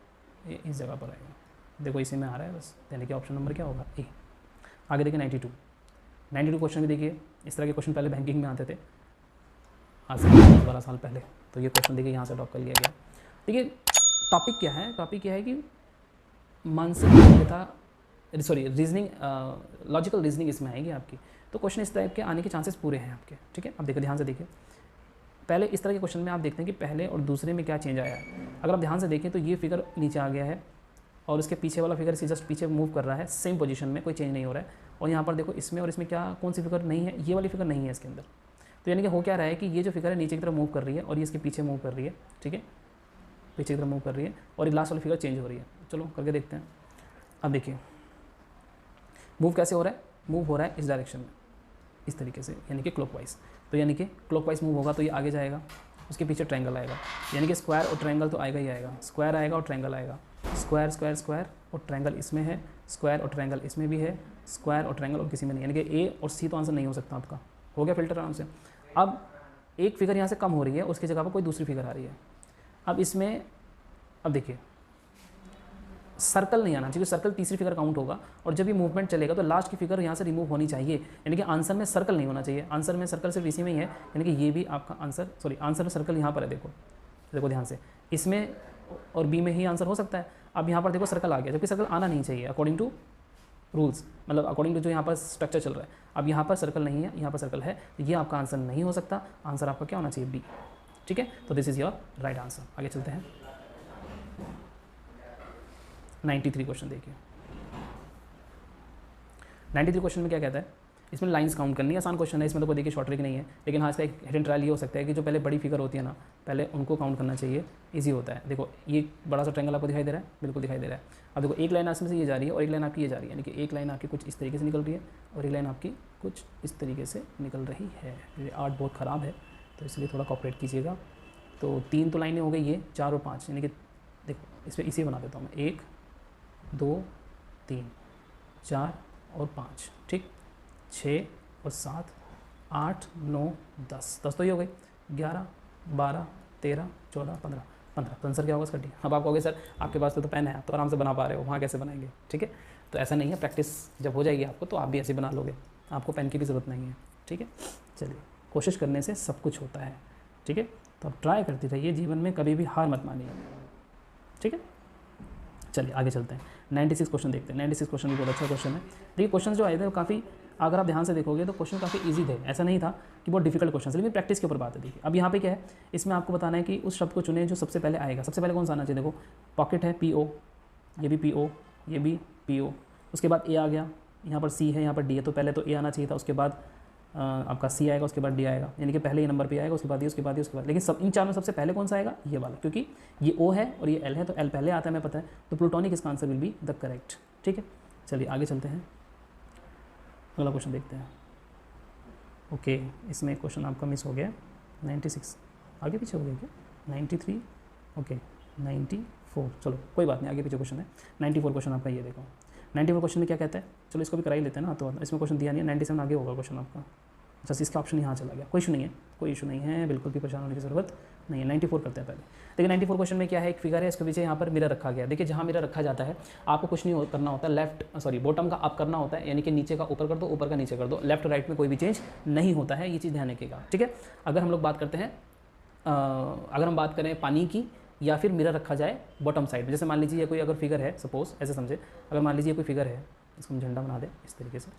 ये इस जगह पर आएगा। देखो इसी में आ रहा है बस, यानी कि ऑप्शन नंबर क्या होगा, ए। आगे देखिए 92 क्वेश्चन भी देखिए। इस तरह के क्वेश्चन पहले बैंकिंग में आते थे, आज से 12 साल पहले। तो ये क्वेश्चन देखिए यहाँ से ड्रॉप कर लिया गया। देखिए टॉपिक क्या है, टॉपिक क्या है कि मानसिक योग्यता सॉरी रीजनिंग, लॉजिकल रीजनिंग इसमें आएगी आपकी। तो क्वेश्चन इस टाइप के आने के चांसेस पूरे हैं आपके, ठीक है। अब देखो ध्यान से देखिए, पहले इस तरह के क्वेश्चन में आप देखते हैं कि पहले और दूसरे में क्या चेंज आया है। अगर आप ध्यान से देखें तो ये फिगर नीचे आ गया है और उसके पीछे वाला फिगर इसे जस्ट पीछे मूव कर रहा है, सेम पोजीशन में, कोई चेंज नहीं हो रहा है। और यहाँ पर देखो इसमें और इसमें क्या, कौन सी फिगर नहीं है, ये वाली फिगर नहीं है इसके अंदर। तो यानी कि हो क्या रहा है कि ये जो फिगर है नीचे की तरफ मूव कर रही है और ये इसके पीछे मूव कर रही है, ठीक है, पीछे की तरफ मूव कर रही है और ये लास्ट वाली फिगर चेंज हो रही है। चलो करके देखते हैं। अब देखिए मूव कैसे हो रहा है, मूव हो रहा है इस डायरेक्शन में, इस तरीके से, यानी कि क्लॉकवाइज। तो यानी कि क्लॉकवाइज मूव होगा तो ये आगे जाएगा, उसके पीछे ट्रायंगल आएगा, यानी कि स्क्वायर और ट्रायंगल तो आएगा ही आएगा, स्क्वायर आएगा और ट्रायंगल आएगा, स्क्वायर स्क्वायर स्क्वायर और ट्रायंगल इसमें है, स्क्वायर और ट्रायंगल इसमें भी है, स्क्वायर और ट्रायंगल और किसी में नहीं, यानी कि ए और सी तो आंसर नहीं हो सकता आपका। हो गया फिल्टर आराम से। अब एक फिगर यहाँ से कम हो रही है, उसकी जगह पर कोई दूसरी फिगर आ रही है। अब इसमें अब देखिए सर्कल नहीं आना चाहिए, सर्कल तीसरी फिगर काउंट होगा और जब ये मूवमेंट चलेगा तो लास्ट की फिगर यहाँ से रिमूव होनी चाहिए, यानी कि आंसर में सर्कल नहीं होना चाहिए। आंसर में सर्कल सिर्फ इसी में ही है, यानी कि ये भी आपका आंसर, सॉरी आंसर में सर्कल यहाँ पर है, देखो देखो ध्यान से, इसमें और बी में ही आंसर हो सकता है। अब यहाँ पर देखो सर्कल आ गया, जबकि सर्कल आना नहीं चाहिए अकॉर्डिंग टू रूल्स, मतलब अकॉर्डिंग टू जो यहाँ पर स्ट्रक्चर चल रहा है। अब यहाँ पर सर्कल नहीं है, यहाँ पर सर्कल है, तो ये आपका आंसर नहीं हो सकता। आंसर आपका क्या होना चाहिए, बी, ठीक है। तो this is your right answer. आगे चलते हैं। 93 क्वेश्चन देखिए। 93 क्वेश्चन में क्या कहता है, इसमें लाइंस काउंट करनी है। आसान क्वेश्चन है, इसमें तो कोई देखिए शॉर्ट ट्रिक नहीं है, लेकिन हाँ इसका एक हिडन ट्रायल ये हो सकता है कि जो पहले बड़ी फिगर होती है ना, पहले उनको काउंट करना चाहिए, इजी होता है। देखो ये बड़ा सा ट्रायंगल आपको दिखाई दे रहा है, बिल्कुल दिखाई दे रहा है। अब देखो एक लाइन इसमें से ये जा रही है और एक लाइन आपकी ये जा रही है, यानी कि एक लाइन आपकी कुछ इस तरीके से निकल रही है और एक लाइन आपकी कुछ इस तरीके से निकल रही है। ये आर्ट बहुत ख़राब है तो इसलिए थोड़ा कॉपरेट कीजिएगा। तो 3 तो लाइनें हो गई, ये 4 और 5, यानी कि देखो इस पर इसी बना देता हूँ मैं, 1 2 3 4 और 5, ठीक, 6 और 7 8 9 10 10 तो ये हो गई, 11 12 13 14 15 15। तो आंसर क्या होगा इसका, डी। अब आप कहोगे सर आपके पास तो पेन है, आप तो आराम से बना पा रहे हो, वहाँ कैसे बनाएंगे, ठीक है। तो ऐसा नहीं है, प्रैक्टिस जब हो जाएगी आपको तो आप भी ऐसे बना लोगे, आपको पेन की भी ज़रूरत नहीं है, ठीक है। चलिए, कोशिश करने से सब कुछ होता है, ठीक है। तो आप ट्राई करते रहिए, जीवन में कभी भी हार मत मानिए, ठीक है। चलिए आगे चलते हैं। 96 क्वेश्चन देखते हैं। 96 क्वेश्चन भी बहुत अच्छा क्वेश्चन है। देखिए क्वेश्चन जो आए थे वो काफ़ी, अगर आप ध्यान से देखोगे तो क्वेश्चन काफ़ी इजी थे, ऐसा नहीं था कि बहुत डिफिकल्ट क्वेश्चन, लेकिन प्रैक्टिस के ऊपर बात है। देखिए अब यहाँ पे क्या है, इसमें आपको बताना है कि उस शब्द को चुने जो सबसे पहले आएगा। सबसे पहले कौन सा आना चाहिए, देखो पॉकेट है, PO, ये भी PO, ये भी PO, उसके बाद A आ गया, यहाँ पर C है, यहाँ पर D है, तो पहले तो A आना चाहिए था, उसके बाद आपका C आएगा, उसके बाद D आएगा, यानी कि पहले ये नंबर पे आएगा, उसके बाद ये, उसके बाद ये, उसके बाद, लेकिन सब इन चार में सबसे पहले कौन सा आएगा, ये वाला, क्योंकि ये O है और ये L है, तो L पहले आता है, मैं पता है, तो प्लूटोनिक इसका answer will be the correct, ठीक है। चलिए आगे चलते हैं, अगला क्वेश्चन देखते हैं। ओके, इसमें क्वेश्चन आपका मिस हो गया, 96 आगे पीछे हो गया क्या, 93, ओके 94, चलो कोई बात नहीं, आगे पीछे क्वेश्चन है। 94 क्वेश्चन आपका ये देखो। 94 क्वेश्चन में क्या कहता है, चलो इसको भी करा ही लेते हैं ना, तो इसमें क्वेश्चन दिया नहीं है, 97 आगे होगा क्वेश्चन आपका। अच्छा इसका ऑप्शन यहाँ चला गया, कोई इशू नहीं है, कोई इशू नहीं है, बिल्कुल भी परेशान होने की ज़रूरत नहीं है। 94 करते हैं पहले। देखिए 94 क्वेश्चन में क्या है, एक फिगर है, इसके पीछे यहाँ पर मिरर रखा गया। देखिए जहाँ मिरर रखा जाता है आपको कुछ नहीं करना होता, बॉटम का अप करना होता है, यानी कि नीचे का ऊपर कर दो, ऊपर का नीचे कर दो, लेफ्ट राइट में कोई भी चेंज नहीं होता है, ये चीज़ ध्यान रखिएगा, ठीक है। अगर हम लोग बात करते हैं, अगर हम बात करें पानी की, या फिर मिरर रखा जाए बॉटम साइड में, जैसे मान लीजिए ये कोई अगर फिगर है, सपोज ऐसे समझे, अगर मान लीजिए कोई फिगर है, इसको हम झंडा बना दें इस तरीके से,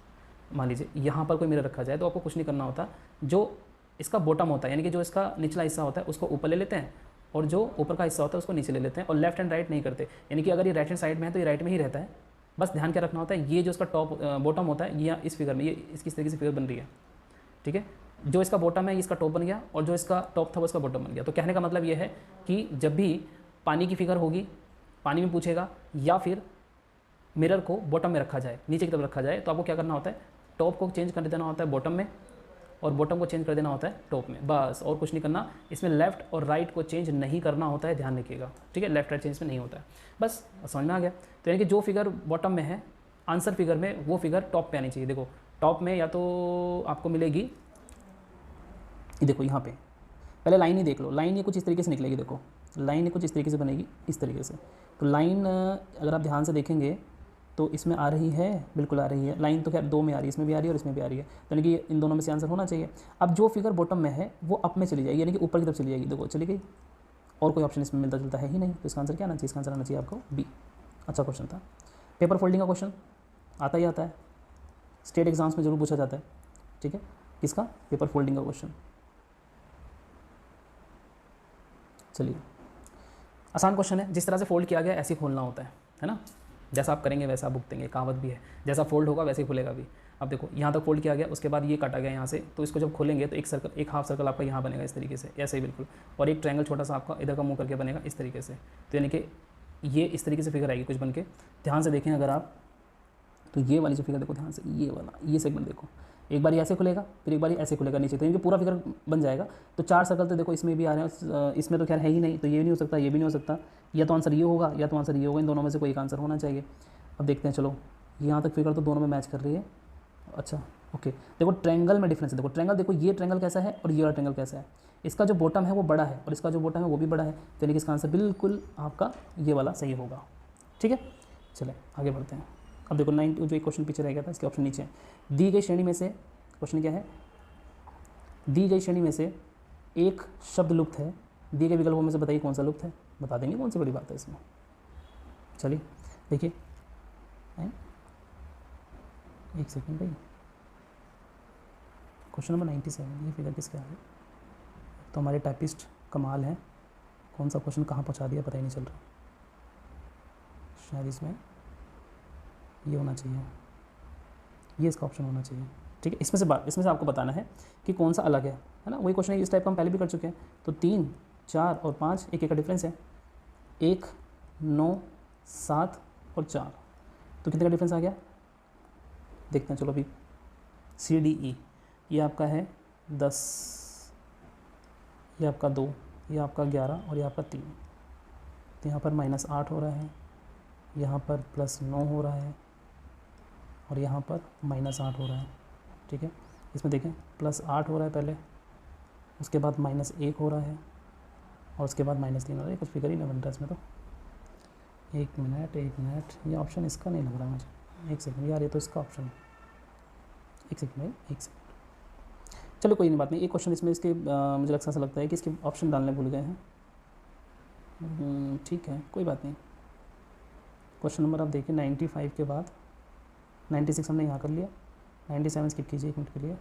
मान लीजिए यहाँ पर कोई मिरर रखा जाए, तो आपको कुछ नहीं करना होता, जो इसका बॉटम होता है, यानी कि जो इसका निचला हिस्सा होता है उसको ऊपर ले लेते हैं और जो ऊपर का हिस्सा होता है उसको नीचे ले लेते हैं, और लेफ्ट एंड राइट नहीं करते, यानी कि अगर ये राइट हैंड साइड में है तो ये राइट में ही रहता है। बस ध्यान क्या रखना होता है, ये जो इसका टॉप बॉटम होता है, ये इस फिगर में, ये इसकी इस तरीके से फिगर बन रही है, ठीक है। जो इसका बॉटम है इसका टॉप बन गया, और जो इसका टॉप था वो इसका बॉटम बन गया। तो कहने का मतलब ये है कि जब भी पानी की फिगर होगी, पानी में पूछेगा, या फिर मिरर को बॉटम में रखा जाए, नीचे की तरफ रखा जाए, तो आपको क्या करना होता है, टॉप को चेंज कर देना होता है बॉटम में, और बॉटम को चेंज कर देना होता है टॉप में, बस, और कुछ नहीं करना। इसमें लेफ्ट और राइट को चेंज नहीं करना होता है, ध्यान रखिएगा, ठीक है। लेफ्ट राइट चेंज में नहीं होता है, बस समझ में आ गया। तो यानी कि जो फिगर बॉटम में है आंसर फिगर में, वो फिगर टॉप पे आनी चाहिए। देखो टॉप में या तो आपको मिलेगी, देखो यहाँ पे पहले लाइन ही देख लो, लाइन ये कुछ इस तरीके से निकलेगी, देखो लाइन ये कुछ इस तरीके से बनेगी, इस तरीके से। तो लाइन अगर आप ध्यान से देखेंगे तो इसमें आ रही है, बिल्कुल आ रही है लाइन, तो खैर 2 में आ रही है, इसमें भी आ रही है और इसमें भी आ रही है, यानी कि इन दोनों में से आंसर होना चाहिए। अब जो फिगर बॉटम में है वो अप में चली जाएगी, यानी कि ऊपर की तरफ चली जाएगी, देखो चली गई, और कोई ऑप्शन इसमें मिलता जुलता है ही नहीं, तो इसका आंसर क्या आना चाहिए, इसका आंसर आना चाहिए आपको बी। अच्छा क्वेश्चन था। पेपर फोल्डिंग का क्वेश्चन, आता ही आता है, स्टेट एग्जाम्स में जरूर पूछा जाता है, ठीक है, किसका, पेपर फोल्डिंग का क्वेश्चन। चलिए, आसान क्वेश्चन है, जिस तरह से फोल्ड किया गया ऐसे ही खोलना होता है ना, जैसा आप करेंगे वैसा आप भुगतेंगे, कहावत भी है, जैसा फोल्ड होगा वैसे ही खुलेगा भी। अब देखो यहाँ तक फोल्ड किया गया, उसके बाद ये काटा गया यहाँ से, तो इसको जब खोलेंगे तो एक सर्कल, एक हाफ सर्कल आपका यहाँ बनेगा इस तरीके से, ऐसे ही बिल्कुल, और एक ट्रायंगल छोटा सा आपका इधर का मुंह करके बनेगा इस तरीके से। तो यानी कि ये इस तरीके से फिगर आएगी कुछ बन के। ध्यान से देखें अगर आप, तो ये वाली जो फिगर देखो ध्यान से, ये वाला, ये सेगमेंट देखो, एक बार ऐसे खुलेगा, फिर एक बार ऐसे खुलेगा नीचे, तो इनके पूरा फिगर बन जाएगा। तो 4 सर्कल तो देखो इसमें भी आ रहे हैं, इसमें तो खैर है ही नहीं, तो ये भी नहीं हो सकता, ये भी नहीं हो सकता, या तो आंसर ये होगा या तो आंसर ये होगा, इन दोनों में से कोई एक आंसर होना चाहिए। अब देखते हैं, चलो यहाँ तक फिगर तो दोनों में मैच कर रही है। अच्छा ओके, देखो ट्रायंगल में डिफरेंस है, देखो ट्रायंगल, देखो ये ट्रायंगल कैसा है और ये वाला ट्रायंगल कैसा है, इसका जो बॉटम है वो बड़ा है और इसका जो बॉटम है वो भी बड़ा है, तो यानी कि इसका आंसर बिल्कुल आपका ये वाला सही होगा। ठीक है, चले आगे बढ़ते हैं। अब देखो 9 जो एक क्वेश्चन पीछे रह गया था, इसके ऑप्शन नीचे है। दी गई श्रेणी में से, क्वेश्चन क्या है, दी गई श्रेणी में से एक शब्द लुप्त है, दिए गए विकल्पों में से बताइए कौन सा लुप्त है। बता देंगे, कौन सी बड़ी बात है इसमें। चलिए देखिए, एक सेकंड भाई, क्वेश्चन नंबर 97, ये फिगर किसका है, तो हमारे टाइपिस्ट कमाल है, कौन सा क्वेश्चन कहाँ पहुँचा दिया पता ही नहीं चल रहा, शायद इसमें ये होना चाहिए, ये इसका ऑप्शन होना चाहिए। ठीक है, इसमें से आपको बताना है कि कौन सा अलग है ना, वही क्वेश्चन है, इस टाइप का हम पहले भी कर चुके हैं। तो 3, 4 और 5 एक का डिफरेंस है, 1, 9, 7 और 4, तो कितने का डिफरेंस आ गया देखते हैं। चलो अभी CDE, ये आपका है 10, ये आपका 2, ये आपका 11 और ये आपका 3, तो यहाँ पर -8 हो रहा है, यहाँ पर +9 हो रहा है और यहाँ पर -8 हो रहा है। ठीक है, इसमें देखें +8 हो रहा है पहले, उसके बाद -1 हो रहा है और उसके बाद -3 हो रहा है, कुछ फिगर ही नहीं बन रहा है इसमें। तो एक मिनट, ये ऑप्शन इसका नहीं लग रहा मुझे, एक सेकंड यार, ये तो इसका ऑप्शन है, एक सेकंड भाई, एक सेकंड। चलो कोई नहीं, बात नहीं, एक क्वेश्चन इसमें इसके मुझे ऐसा लगता है कि इसके ऑप्शन डालने भूल गए हैं। ठीक है, कोई बात नहीं। क्वेश्चन नंबर आप देखिए 95 के बाद 96 हमने यहाँ कर लिया, 97 स्किप कीजिए एक मिनट के लिए,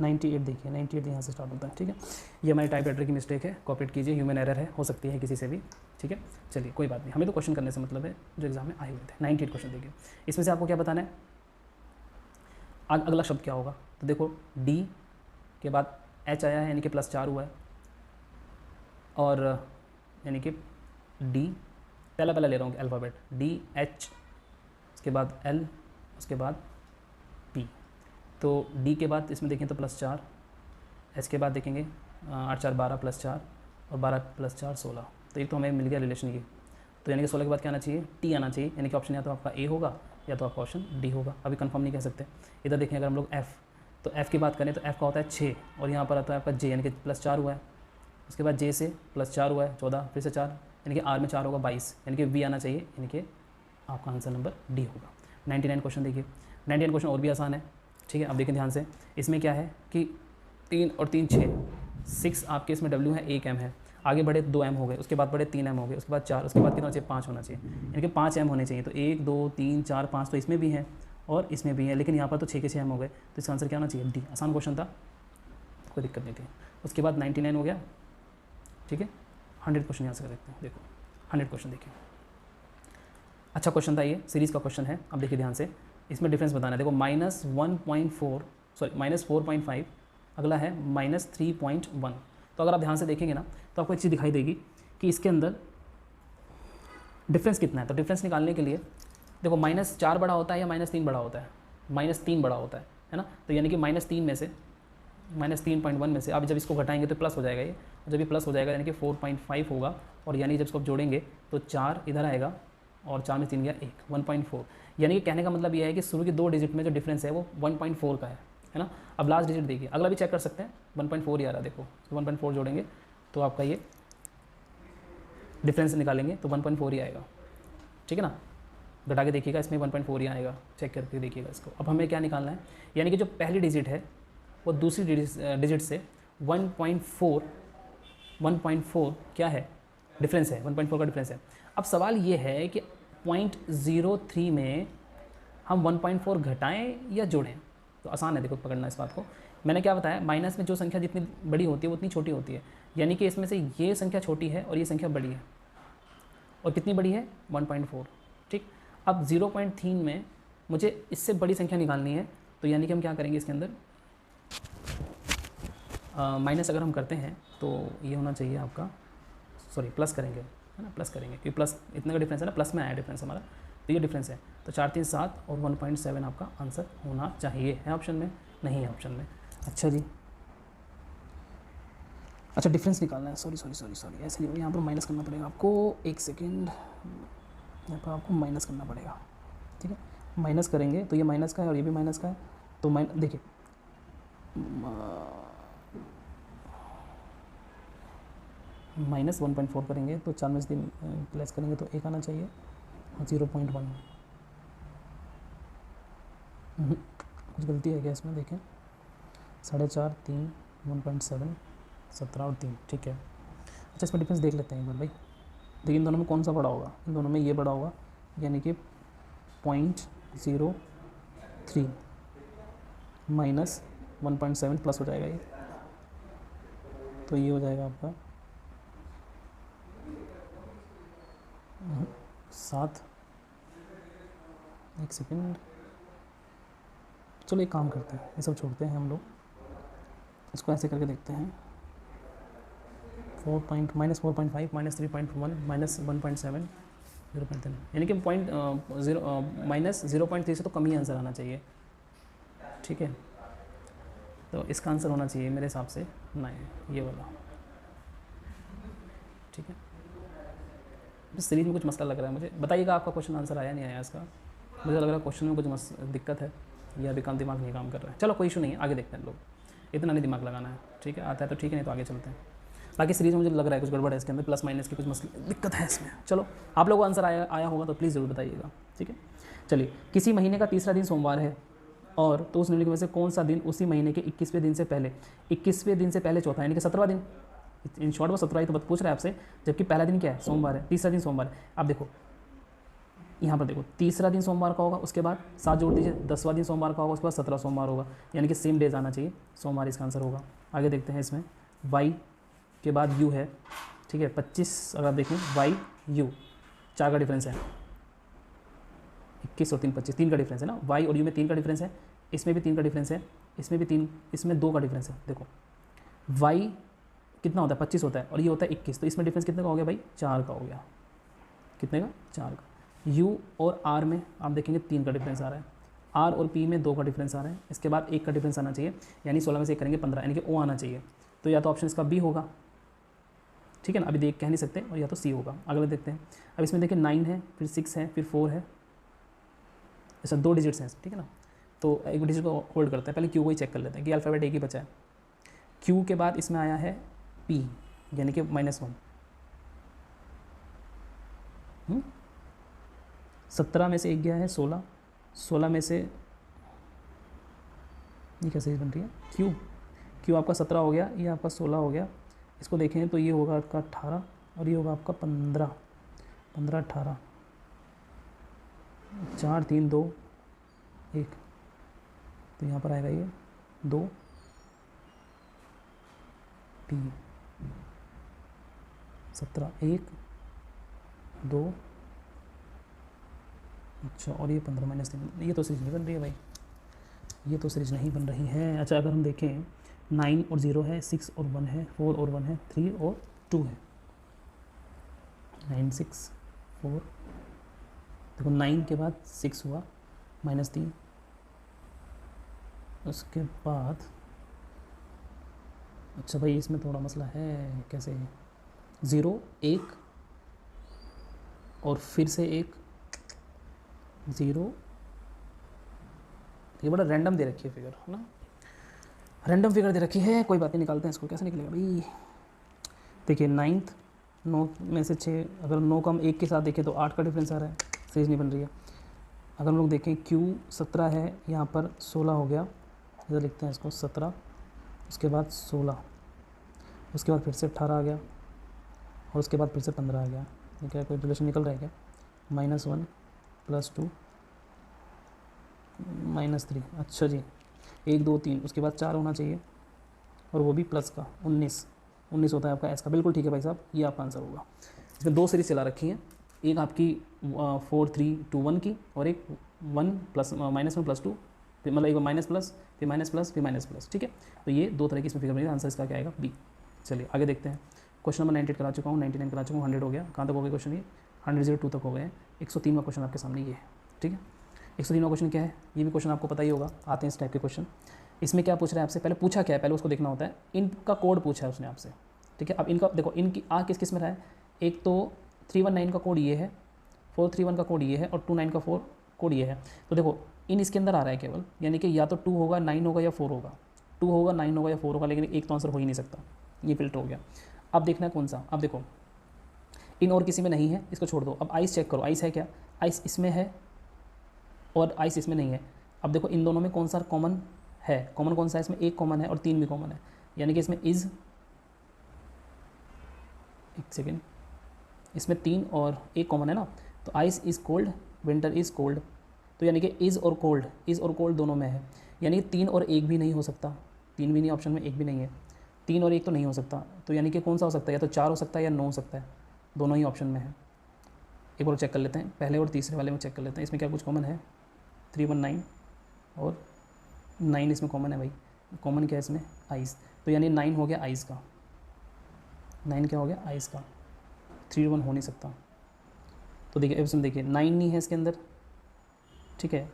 98 देखिए, 98 यहाँ से स्टार्ट होता है। ठीक है, ये हमारी टाइपराइटर की मिस्टेक है, कॉपरेट कीजिए, ह्यूमन एरर है, हो सकती है किसी से भी। ठीक है, चलिए कोई बात नहीं, हमें तो क्वेश्चन करने से मतलब है जो एग्जाम में आए हुए थे। 98 क्वेश्चन देखिए, इसमें से आपको क्या बताना है, अगला शब्द क्या होगा। तो देखो D के बाद H आया है, यानी कि +4 हुआ है, और यानी कि D पहला ले रहा हूँ अल्फ़ाबेट, D H, उसके बाद L, उसके बाद P। तो D के बाद इसमें देखें तो +4, H के बाद देखेंगे 8 4 12 +4 और 12 +4 16, तो एक तो हमें मिल गया रिलेशन ये। तो यानी कि 16 के बाद क्या आना चाहिए, T आना चाहिए, यानी कि ऑप्शन या तो आपका A होगा या तो आपका ऑप्शन D होगा, अभी कंफर्म नहीं कह सकते। इधर देखें अगर हम लोग F, तो F की बात करें तो F का होता है 6 और यहाँ पर आता है आपका J, यानी कि +4 हुआ है, उसके बाद J से +4 हुआ है 14, फिर से 4, यानी कि R में 4 होगा 22, यानी कि V आना चाहिए, यानी कि आपका आंसर नंबर D होगा। 99 क्वेश्चन देखिए, 99 क्वेश्चन और भी आसान है। ठीक है, अब देखें ध्यान से, इसमें क्या है कि 3 और 3 6 आपके इसमें W है, 1 M है, आगे बढ़े 2 M हो गए, उसके बाद बढ़े 3 M हो गए, उसके बाद 4, उसके बाद कितना होना चाहिए, 5 होना चाहिए, यानी कि 5 M होने चाहिए। तो 1 2 3 4 5 तो इसमें भी है और इसमें भी है, लेकिन यहाँ पर तो 6 के 6 M हो गए, तो इसका आंसर क्या होना चाहिए, D। आसान क्वेश्चन था, कोई दिक्कत नहीं थी। उसके बाद 99 हो गया। ठीक है, 100 क्वेश्चन यहाँ से कर देखते हैं, देखो 100 क्वेश्चन देखिए, अच्छा क्वेश्चन था ये, सीरीज़ का क्वेश्चन है। अब देखिए ध्यान से, इसमें डिफरेंस बताना है, देखो -4.5, अगला है -3.1। तो अगर आप ध्यान से देखेंगे ना तो आपको एक चीज़ दिखाई देगी कि इसके अंदर डिफरेंस कितना है। तो डिफरेंस निकालने के लिए देखो -4 बड़ा होता है या -3 बड़ा होता है, -3 बड़ा होता है ना। तो यानी कि -3 में से, -3.1 में से आप जब इसको घटाएंगे तो प्लस हो जाएगा ये, और जब ये प्लस हो जाएगा यानी कि 4.5 होगा, और यानी जब इसको आप जोड़ेंगे तो 4 इधर आएगा और 4 में 3 गया 1, 1.4। यानी कि कहने का मतलब ये है कि शुरू की 2 डिजिट में जो डिफरेंस है वो 1.4 का है ना। अब लास्ट डिजिट देखिए, अगला भी चेक कर सकते हैं, 1.4 ही आ रहा है, देखो 1.4 जोड़ेंगे तो आपका ये डिफरेंस निकालेंगे तो 1.4 ही आएगा। ठीक है ना, घटा के देखिएगा, इसमें 1.4 ही आएगा, चेक करके देखिएगा इसको। अब हमें क्या निकालना है, यानी कि जो पहली डिजिट है वो दूसरी डिजिट से 1.4 क्या है, डिफरेंस है, 1.4 का डिफरेंस है। अब सवाल ये है कि 0.03 में हम 1.4 घटाएं या जोड़ें, तो आसान है देखो पकड़ना इस बात को। मैंने क्या बताया, माइनस में जो संख्या जितनी बड़ी होती है वो उतनी छोटी होती है, यानी कि इसमें से ये संख्या छोटी है और ये संख्या बड़ी है, और कितनी बड़ी है 1.4। ठीक, अब 0.3 में मुझे इससे बड़ी संख्या निकालनी है, तो यानी कि हम क्या करेंगे इसके अंदर माइनस अगर हम करते हैं तो ये होना चाहिए आपका, सॉरी प्लस करेंगे, है ना, प्लस करेंगे क्योंकि प्लस इतना का डिफरेंस है ना, प्लस में आया डिफरेंस हमारा, तो ये डिफरेंस है। तो 4 3 7 और 1.7 आपका आंसर होना चाहिए। है ऑप्शन में? नहीं है ऑप्शन में। अच्छा जी, अच्छा डिफरेंस निकालना है, सॉरी ऐसे नहीं, यहाँ पर माइनस करना पड़ेगा आपको, एक सेकेंड, यहाँ पर आपको माइनस करना पड़ेगा। ठीक है, माइनस करेंगे तो ये माइनस का है और ये भी माइनस का है, तो देखिए -1.4 करेंगे तो 4 में से 3 प्लस करेंगे तो 1 आना चाहिए, और 0.1 कुछ गलती है क्या इसमें, देखें 4.5 3 1.7 17 और 3, ठीक है। अच्छा इसमें डिफरेंस देख लेते हैं एक बार भाई, देखिए इन दोनों में कौन सा बड़ा होगा, इन दोनों में ये बड़ा होगा, यानी कि 0.03 माइनस 1.7 प्लस हो जाएगा ये, तो ये हो जाएगा आपका 7, एक सेकेंड, चलो एक काम करते हैं, ये सब छोड़ते हैं हम लोग, इसको ऐसे करके देखते हैं, -4.5 -3.1 -1.7 0.3, यानी कि -0.3 से तो कम ही आंसर आना चाहिए। ठीक है, तो इसका आंसर होना चाहिए मेरे हिसाब से 9, ये वाला। ठीक है, इस सीरीज में कुछ मसला लग रहा है मुझे, बताइएगा आपका क्वेश्चन आंसर आया नहीं आया इसका। मुझे लग रहा है क्वेश्चन में कुछ दिक्कत है, या अभी काम दिमाग नहीं काम कर रहा है। चलो कोई इशू नहीं है, आगे देखते हैं लोग, इतना नहीं दिमाग लगाना है। ठीक है, आता है तो ठीक है, नहीं तो आगे चलते हैं। बाकी सीरीज में मुझे लग रहा है कुछ गड़बड़ है इसके अंदर, प्लस माइनस की कुछ मसले दिक्कत है इसमें। चलो आप लोगों को आंसर आया होगा तो प्लीज़ ज़रूर बताइएगा। ठीक है, चलिए, किसी महीने का तीसरा दिन सोमवार है, और तो उस निम्नलिखित में से कौन सा दिन उसी महीने के 21वें दिन से पहले, 21वें दिन से पहले चौथा, यानी कि 17वां दिन, इन शॉर्ट वो 17 ही तो पूछ रहा है आपसे, जबकि पहला दिन क्या है, सोमवार है, तीसरा दिन सोमवार है। आप देखो यहाँ पर देखो, तीसरा दिन सोमवार का होगा, उसके बाद 7 जोड़ दीजिए, 10वां दिन सोमवार का होगा, उसके बाद 17 सोमवार होगा, यानी कि सेम डेज आना चाहिए, सोमवार इसका आंसर होगा। आगे देखते हैं, इसमें वाई के बाद यू है। ठीक है, 25 अगर आप देखें वाई यू 4 का डिफरेंस है, 21 और 3 25, 3 का डिफरेंस है ना, वाई और यू में 3 का डिफरेंस है, इसमें भी 3 का डिफरेंस है, इसमें भी 3, इसमें 2 का डिफरेंस है। देखो वाई कितना होता है 25 होता है, और ये होता है 21, तो इसमें डिफरेंस कितने का हो गया भाई, 4 का हो गया। कितने का, 4 का। यू और आर में आप देखेंगे 3 का डिफरेंस आ रहा है, आर और पी में 2 का डिफरेंस आ रहा है, इसके बाद 1 का डिफरेंस आना चाहिए, यानी 16 में से 1 करेंगे 15, यानी कि ओ आना चाहिए। तो या तो ऑप्शन इसका बी होगा, ठीक है ना, अभी देख कह नहीं सकते, और या तो सी होगा। अगले देखते हैं, अब इसमें देखिए 9 है, फिर 6 है, फिर 4 है, ऐसा 2 डिजिट्स हैं, ठीक है ना। तो एक डिजिट को होल्ड करते हैं, पहले क्यू को ही चेक कर लेते हैं कि अल्फ़ाबेट एक ही बचा है। क्यू के बाद इसमें आया है पी, यानी कि -1। 17 में से 1 गया है 16, 16 में से ये कैसे बन रही है, क्यू आपका 17 हो गया, ये आपका 16 हो गया। इसको देखें तो ये होगा आपका 18, और ये होगा आपका 15 18, 4 3 2 1, तो यहाँ पर आएगा ये 2 पी, 17 1 2, अच्छा, और ये 15 -3, ये तो सीरीज नहीं बन रही है भाई, ये तो सीरीज नहीं बन रही है। अच्छा अगर हम देखें 9 और 0 है, 6 और 1 है, 4 और 1 है, 3 और 2 है, 9 6 4, देखो 9 के बाद 6 हुआ -3, उसके बाद अच्छा भाई इसमें थोड़ा मसला है, कैसे 0 1 और फिर से 1 0, ये बड़ा रैंडम दे रखी है फिगर, है ना, रैंडम फिगर दे रखी है। कोई बात नहीं, निकालते हैं इसको, कैसे निकलेगा भाई। देखिए 9th 9 में से 6, अगर 9 को हम 1 के साथ देखें तो 8 का डिफरेंस आ रहा है, सीरीज नहीं बन रही है। अगर हम लोग देखें Q 17 है, यहाँ पर 16 हो गया, इधर लिखते हैं इसको 17, उसके बाद 16, उसके बाद फिर से 18 आ गया, और उसके बाद फिर से 15 आ गया। ये क्या कोई रिलेशन निकल रहा है क्या, -1 +2 -3, अच्छा जी, 1 2 3, उसके बाद 4 होना चाहिए और वो भी प्लस का 19 होता है आपका एस का। बिल्कुल ठीक है भाई साहब, ये आपका आंसर होगा। इसमें 2 सीरीज चला रखी हैं, एक आपकी 4 3 2 1 की और एक 1 प्लस -1 +2, फिर मतलब एक माइनस प्लस फिर माइनस प्लस फिर माइनस प्लस, ठीक है। तो ये 2 तरह की इसमें फिगर बनेगी, आंसर इसका क्या आएगा बी। चलिए आगे देखते हैं। क्वेश्चन नंबर 98 करा चुका हूँ, 99 करा चुका हूँ, 100 हो गया। कहाँ तक हो गए क्वेश्चन ये? 102 तक हो गए हैं। 103वां क्वेश्चन आपके सामने ये है, ठीक है। 103वां क्वेश्चन क्या है? ये भी क्वेश्चन आपको पता ही होगा, आते हैं इस टाइप के क्वेश्चन। इसमें क्या पूछ रहा है आपसे, पहले पूछा क्या है पहले उसको देखना होता है। इनका कोड पूछा है उसने आपसे, ठीक है। अब इनका देखो, इनकी किस किस में रहा है। एक तो 319 का कोड ये है, 431 का कोड ये है और 29 का कोड ये है। तो देखो इन इसके अंदर आ रहा है केवल, यानी कि या तो 2 होगा 9 होगा या 4 होगा, 2 होगा 9 होगा या 4 होगा, लेकिन एक तो आंसर हो ही नहीं सकता, ये फिल्टर हो गया। अब देखना है कौन सा। अब देखो इन और किसी में नहीं है, इसको छोड़ दो। अब आइस चेक करो, आइस है क्या? आइस इसमें है और आइस इसमें नहीं है। अब देखो इन दोनों में कौन सा कॉमन है, कॉमन कौन सा है? इसमें एक कॉमन है और 3 भी कॉमन है, यानी कि इसमें इज़, एक सेकेंड, इसमें 3 और 1 कॉमन है ना। तो ice is cold, winter is cold, तो यानी कि इज़ और कोल्ड दोनों में है, यानी कि 3 और 1 भी नहीं हो सकता, 3 भी नहीं ऑप्शन में, 1 भी नहीं है, 3 और 1 तो नहीं हो सकता। तो यानी कि कौन सा हो सकता है? या तो 4 हो सकता है या 9 हो सकता है, दोनों ही ऑप्शन में है। एक बार चेक कर लेते हैं, पहले और तीसरे वाले में चेक कर लेते हैं, इसमें क्या कुछ कॉमन है? 319 और 9 इसमें कॉमन है भाई। कॉमन क्या है इसमें? आइस, तो यानी 9 हो गया आइस का, 9 क्या हो गया? आइस का। 3 1 हो नहीं सकता। तो देखिए इसमें देखिए 9 नहीं है इसके अंदर, ठीक है।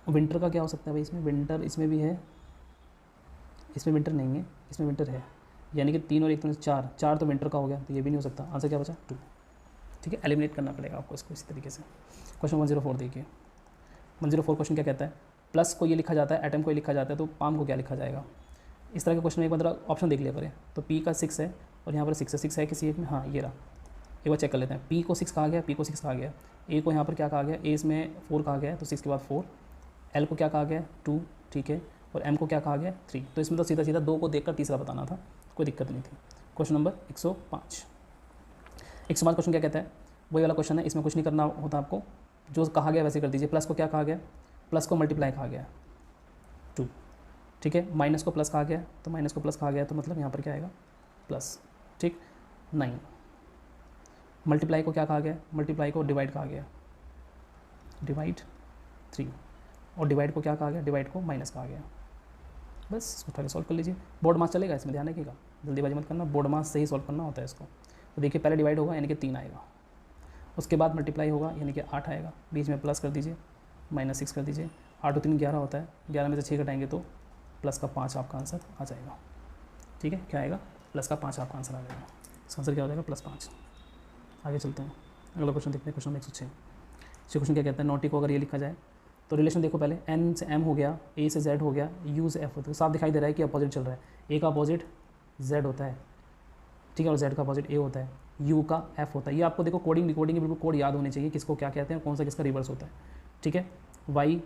विंटर का क्या हो सकता है भाई? इसमें विंटर इसमें भी है, इसमें विंटर नहीं है, इसमें विंटर है, यानी कि 3 और 1 तो 4 तो विंटर का हो गया, तो ये भी नहीं हो सकता। आंसर क्या बचा? 2, ठीक है। एलिमिनेट करना पड़ेगा आपको इसको इस तरीके से। क्वेश्चन 104 देखिए, 104 क्वेश्चन क्या कहता है? प्लस को ये लिखा जाता है, एटम को ये लिखा जाता है, तो पाम को क्या लिखा जाएगा? इस तरह के क्वेश्चन में एक बार ऑप्शन देख लिया करें। तो पी का 6 है और यहाँ पर 6 है किसी एक में, हाँ ये रहा। एक बार चेक कर लेते हैं, पी को 6 कहा गया, पी को 6 कहा गया, ए को यहाँ पर क्या कहा गया? ए इसमें 4 कहा गया है, तो 6 के बाद 4, एल को क्या कहा गया? 2, ठीक है, और एम को क्या कहा गया? 3। तो इसमें तो सीधा सीधा 2 को देखकर तीसरा बताना था, कोई दिक्कत नहीं थी। क्वेश्चन नंबर 105 क्वेश्चन क्या कहता है? वही वाला क्वेश्चन है, इसमें कुछ नहीं करना होता आपको, जो कहा गया वैसे कर दीजिए। प्लस को क्या कहा गया? प्लस को मल्टीप्लाई कहा गया 2, ठीक है। माइनस को प्लस कहा गया, तो माइनस को प्लस कहा गया, तो मतलब यहाँ पर क्या आएगा? प्लस, ठीक। 9 मल्टीप्लाई को क्या कहा गया? मल्टीप्लाई को डिवाइड कहा गया, डिवाइड 3, और डिवाइड को क्या कहा गया? डिवाइड को माइनस कहा गया। बस इसको उठा के सॉल्व कर लीजिए। बोर्ड मास चलेगा, इसमें ध्यान रखिएगा, जल्दीबाजी मत करना, बोर्ड मास से ही सॉल्व करना होता है इसको। तो देखिए पहले डिवाइड होगा यानी कि 3 आएगा, उसके बाद मल्टीप्लाई होगा यानी कि 8 आएगा, बीच में प्लस कर दीजिए, -6 कर दीजिए, 8 और 3 11 होता है, 11 में से 6 घटाएंगे तो प्लस का 5 आपका आंसर आ जाएगा, ठीक है। क्या आएगा? प्लस का 5 आपका आंसर आ जाएगा। इसका आंसर क्या हो जाएगा? +5। आगे चलते हैं, अगला क्वेश्चन देखते हैं, क्वेश्चन 106। क्वेश्चन क्या कहता है? नोटी को अगर ये लिखा जाए तो रिलेशन देखो पहले, n से m हो गया, a से z हो गया, u से f होता है, साफ दिखाई दे रहा है कि अपोजिट चल रहा है। a का अपोजिट z होता है, ठीक है, और z का अपोजिट a होता है, u का f होता है। ये आपको देखो कोडिंग डिकोडिंग के बिल्कुल कोड याद होने चाहिए, किसको क्या कहते हैं, कौन सा किसका रिवर्स होता है, ठीक है। y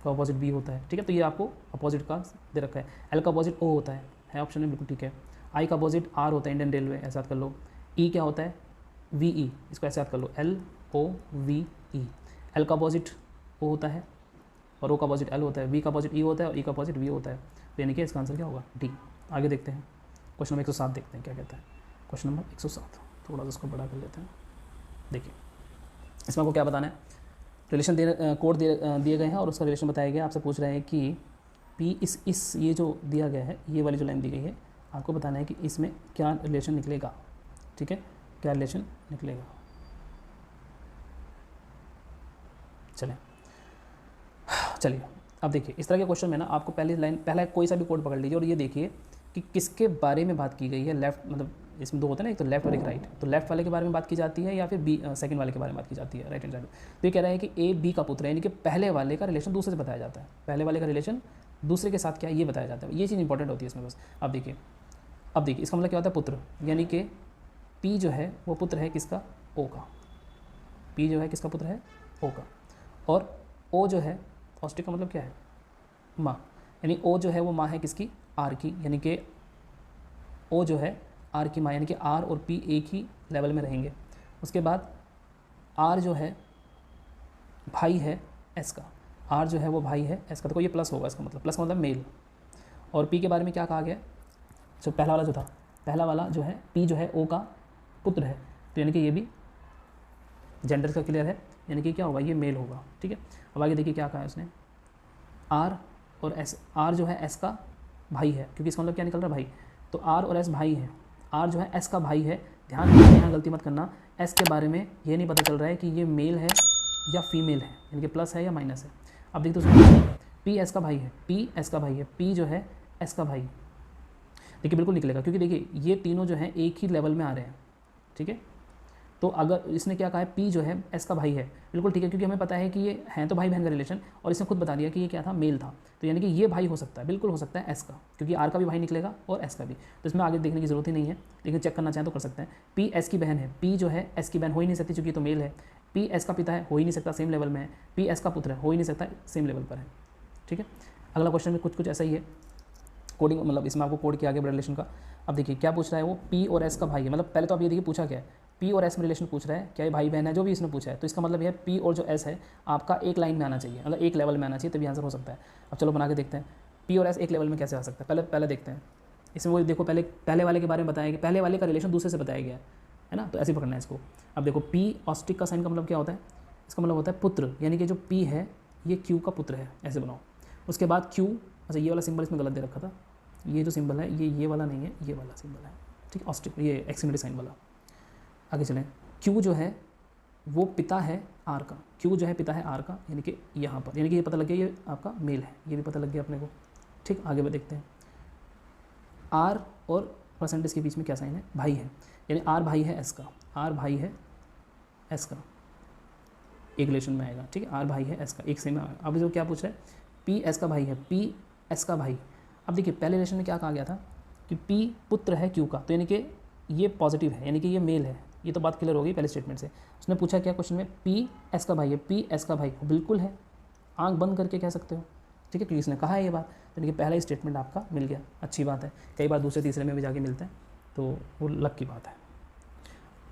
का अपोजिट b होता है, ठीक है, तो ये आपको अपोजिट का दे रखा है। l का अपोजिट o होता है ऑप्शन में, बिल्कुल ठीक है। i का अपोजिट r होता है, इंडियन रेलवे, ऐसा याद कर लो। e क्या होता है? ve, इसको ऐसे याद कर लो, LOVE। l का अपोजिट o होता है और o का अपोजिट l होता है, v का अपोजिट e होता है और e का अपोजिट v होता है, तो यानी कि इसका आंसर क्या होगा? डी। आगे देखते हैं, क्वेश्चन नंबर 107 देखते हैं क्या कहता है। क्वेश्चन नंबर 107, थोड़ा सा इसको बड़ा कर लेते हैं। देखिए इसमें आपको क्या बताना है? रिलेशन कोड दिए गए हैं और उसका रिलेशन बताया गया। आपसे पूछ रहे हैं कि P इस ये जो दिया गया है, ये वाली जो लाइन दी गई है, आपको बताना है कि इसमें क्या रिलेशन निकलेगा, ठीक है, क्या रिलेशन निकलेगा। चलिए अब देखिए, इस तरह के क्वेश्चन में ना आपको पहला कोई सा भी कोड पकड़ लीजिए और ये देखिए कि किसके बारे में बात की गई है। लेफ्ट मतलब इसमें 2 होते हैं ना, एक तो लेफ्ट और एक राइट, तो लेफ्ट वाले के बारे में बात की जाती है या फिर बी सेकंड वाले के बारे में बात की जाती है, राइट हैंड साइड। तो ये कह रहा है कि ए बी का पुत्र है, यानी कि पहले वाले का रिलेशन दूसरे से बताया जाता है, पहले वाले का रिलेशन दूसरे के साथ क्या है ये बताया जाता है। ये चीज़ इंपॉर्टेंट होती है इसमें बस। अब देखिए इसका मतलब क्या होता है? पुत्र, यानी कि पी जो है वो पुत्र है किसका? ओ का। पी जो है किसका पुत्र है? ओ का। और ओ जो है, ऑस्टिक का मतलब क्या है? माँ, यानी ओ जो है वो माँ है किसकी? आर की, यानी कि ओ जो है आर की माँ, यानी कि आर और पी एक ही लेवल में रहेंगे। उसके बाद आर जो है भाई है एस का, आर जो है वो भाई है एस का, तो ये प्लस होगा, इसका मतलब प्लस का मतलब मेल। और पी के बारे में क्या कहा गया, जो पहला वाला जो था, पहला वाला जो है पी जो है ओ का पुत्र है, तो यानी कि ये भी जेंडर का क्लियर है, यानी कि क्या होगा, ये मेल होगा। ठीक है, अब आगे देखिए क्या कहा है उसने, आर और एस, आर जो है एस का भाई है, क्योंकि इसका मतलब क्या निकल रहा है भाई, तो आर और एस भाई है, आर जो है एस का भाई है। ध्यान रखना, यहाँ गलती मत करना, एस के बारे में ये नहीं पता चल रहा है कि ये मेल है या फीमेल है, यानी कि प्लस है या माइनस है। अब देखते उसमें पी एस का भाई है, पी एस का भाई है, पी जो है एस का भाई, देखिए बिल्कुल निकलेगा, क्योंकि देखिए ये तीनों जो हैं एक ही लेवल में आ रहे हैं। ठीक है, तो अगर इसने क्या कहा है, पी जो है एस का भाई है, बिल्कुल ठीक है, क्योंकि हमें पता है कि ये हैं तो भाई बहन का रिलेशन, और इसने खुद बता दिया कि ये क्या था, मेल था, तो यानी कि ये भाई हो सकता है, बिल्कुल हो सकता है एस का, क्योंकि आर का भी भाई निकलेगा और एस का भी, तो इसमें आगे देखने की जरूरत ही नहीं है, लेकिन चेक करना चाहें तो कर सकते हैं। पी एस की बहन है, पी जो है एस की बहन हो ही नहीं सकती, चूंकि तो मेल है। पी एस का पिता है, हो ही नहीं सकता, सेम लेवल में है। पी एस का पुत्र है, हो ही नहीं सकता, सेम लेवल पर है। ठीक है, अगला क्वेश्चन में कुछ ऐसा ही है, कोडिंग मतलब इसमें आपको कोड किया गया ब्लड रिलेशन का। अब देखिए क्या पूछ रहा है वो, पी और एस का भाई है, मतलब पहले तो आप ये देखिए पूछा क्या है, पी और एस में रिलेशन पूछ रहा है, क्या ये भाई बहन है, जो भी इसने पूछा है, तो इसका मतलब ये है पी और जो एस है आपका एक लाइन में आना चाहिए, मतलब एक लेवल में आना चाहिए, तभी आंसर हो सकता है। अब चलो बना के देखते हैं, पी और एस एक लेवल में कैसे आ सकता है, पहले देखते हैं। इसमें वो देखो पहले वाले के बारे में बताया गया, पहले वाले का रिलेशन दूसरे से बताया गया है ना, तो ऐसे पकड़ना है इसको। अब देखो पी ऑस्टिक का साइन का मतलब क्या होता है, इसका मतलब होता है पुत्र, यानी कि जो पी है ये क्यू का पुत्र है, ऐसे बनाओ। उसके बाद क्यू, अच्छा ये वाला सिंबल इसमें गलत दे रखा था, ये जो सिंबल है ये वाला नहीं है, ये वाला सिंबल है। ठीक, ऑस्टिक ये एक्सट्रीमिटी साइन वाला। आगे चलें, क्यू जो है वो पिता है आर का, क्यू जो है पिता है आर का, यानी कि यहाँ पर, यानी कि ये पता लग गया ये आपका मेल है, ये भी पता लग गया अपने को। ठीक, आगे देखते हैं, आर और परसेंटेज के बीच में क्या साइन है, भाई है, यानी आर भाई है एस का, आर भाई है एस का, एक रिलेशन में आएगा। ठीक है, आर भाई है एस का, एक सेम में आएगा। अब जो क्या पूछ रहा है, पी एस का भाई है, पी एस का भाई। अब देखिए पहले रिलेशन में क्या कहा गया था कि पी पुत्र है क्यू का, तो यानी कि ये पॉजिटिव है, यानी कि ये मेल है, ये तो बात क्लियर हो गई पहले स्टेटमेंट से। उसने पूछा क्या क्वेश्चन में, पी एस का भाई है, पी एस का भाई बिल्कुल है, आंख बंद करके कह सकते हो। ठीक है, क्योंकि इसने कहा है ये बात, यानी कि पहला ही स्टेटमेंट आपका मिल गया, अच्छी बात है। कई बार दूसरे तीसरे में भी जाके मिलते हैं, तो वो लक की बात है।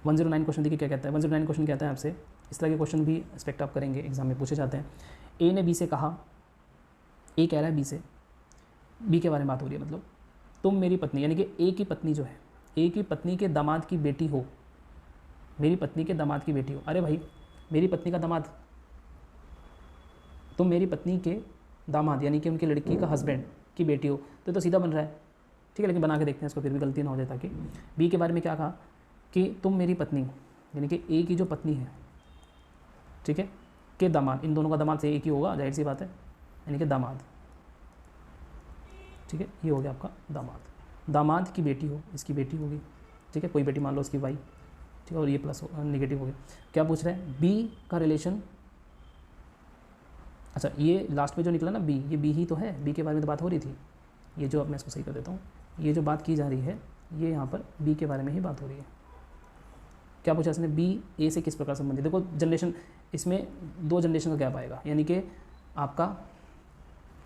109 क्वेश्चन देखिए क्या कहता है, 109 क्वेश्चन कहता है आपसे, इस तरह के क्वेश्चन भी एक्सपेक्ट आप करेंगे, एग्जाम में पूछे जाते हैं। ए ने बी से कहा, ए कह रहा है बी से, बी के बारे में बात हो रही है, मतलब तुम मेरी पत्नी, यानी कि ए की पत्नी जो है, ए की पत्नी के दामाद की बेटी हो, मेरी पत्नी के दामाद की बेटी हो। अरे भाई मेरी पत्नी का दामाद, तुम मेरी पत्नी के दामाद यानी कि उनकी लड़की का हस्बैंड की बेटी हो, तो सीधा बन रहा है। ठीक है, लेकिन बना के देखते हैं इसको, फिर भी गलती ना हो जाए, ताकि बी के बारे में क्या कहा कि तुम मेरी पत्नी, यानी कि ए की जो पत्नी है, ठीक है, के दामाद, इन दोनों का दामाद से एक ही होगा, जाहिर सी बात है, यानी कि दामाद। ठीक है, ये हो गया आपका दामाद, दामाद की बेटी हो, इसकी बेटी होगी। ठीक है, कोई बेटी मान लो उसकी वाई। ठीक है, और ये प्लस नेगेटिव हो गया। क्या पूछ रहे हैं, बी का रिलेशन, अच्छा ये लास्ट में जो निकला ना बी, ये बी ही तो है, बी के बारे में तो बात हो रही थी। ये जो अब मैं इसको सही कर देता हूँ, ये जो बात की जा रही है ये यहाँ पर बी के बारे में ही बात हो रही है। क्या पूछा इसने, बी ए से किस प्रकार संबंधित। देखो जनरेशन, इसमें 2 जनरेशन का गैप आएगा, यानी कि आपका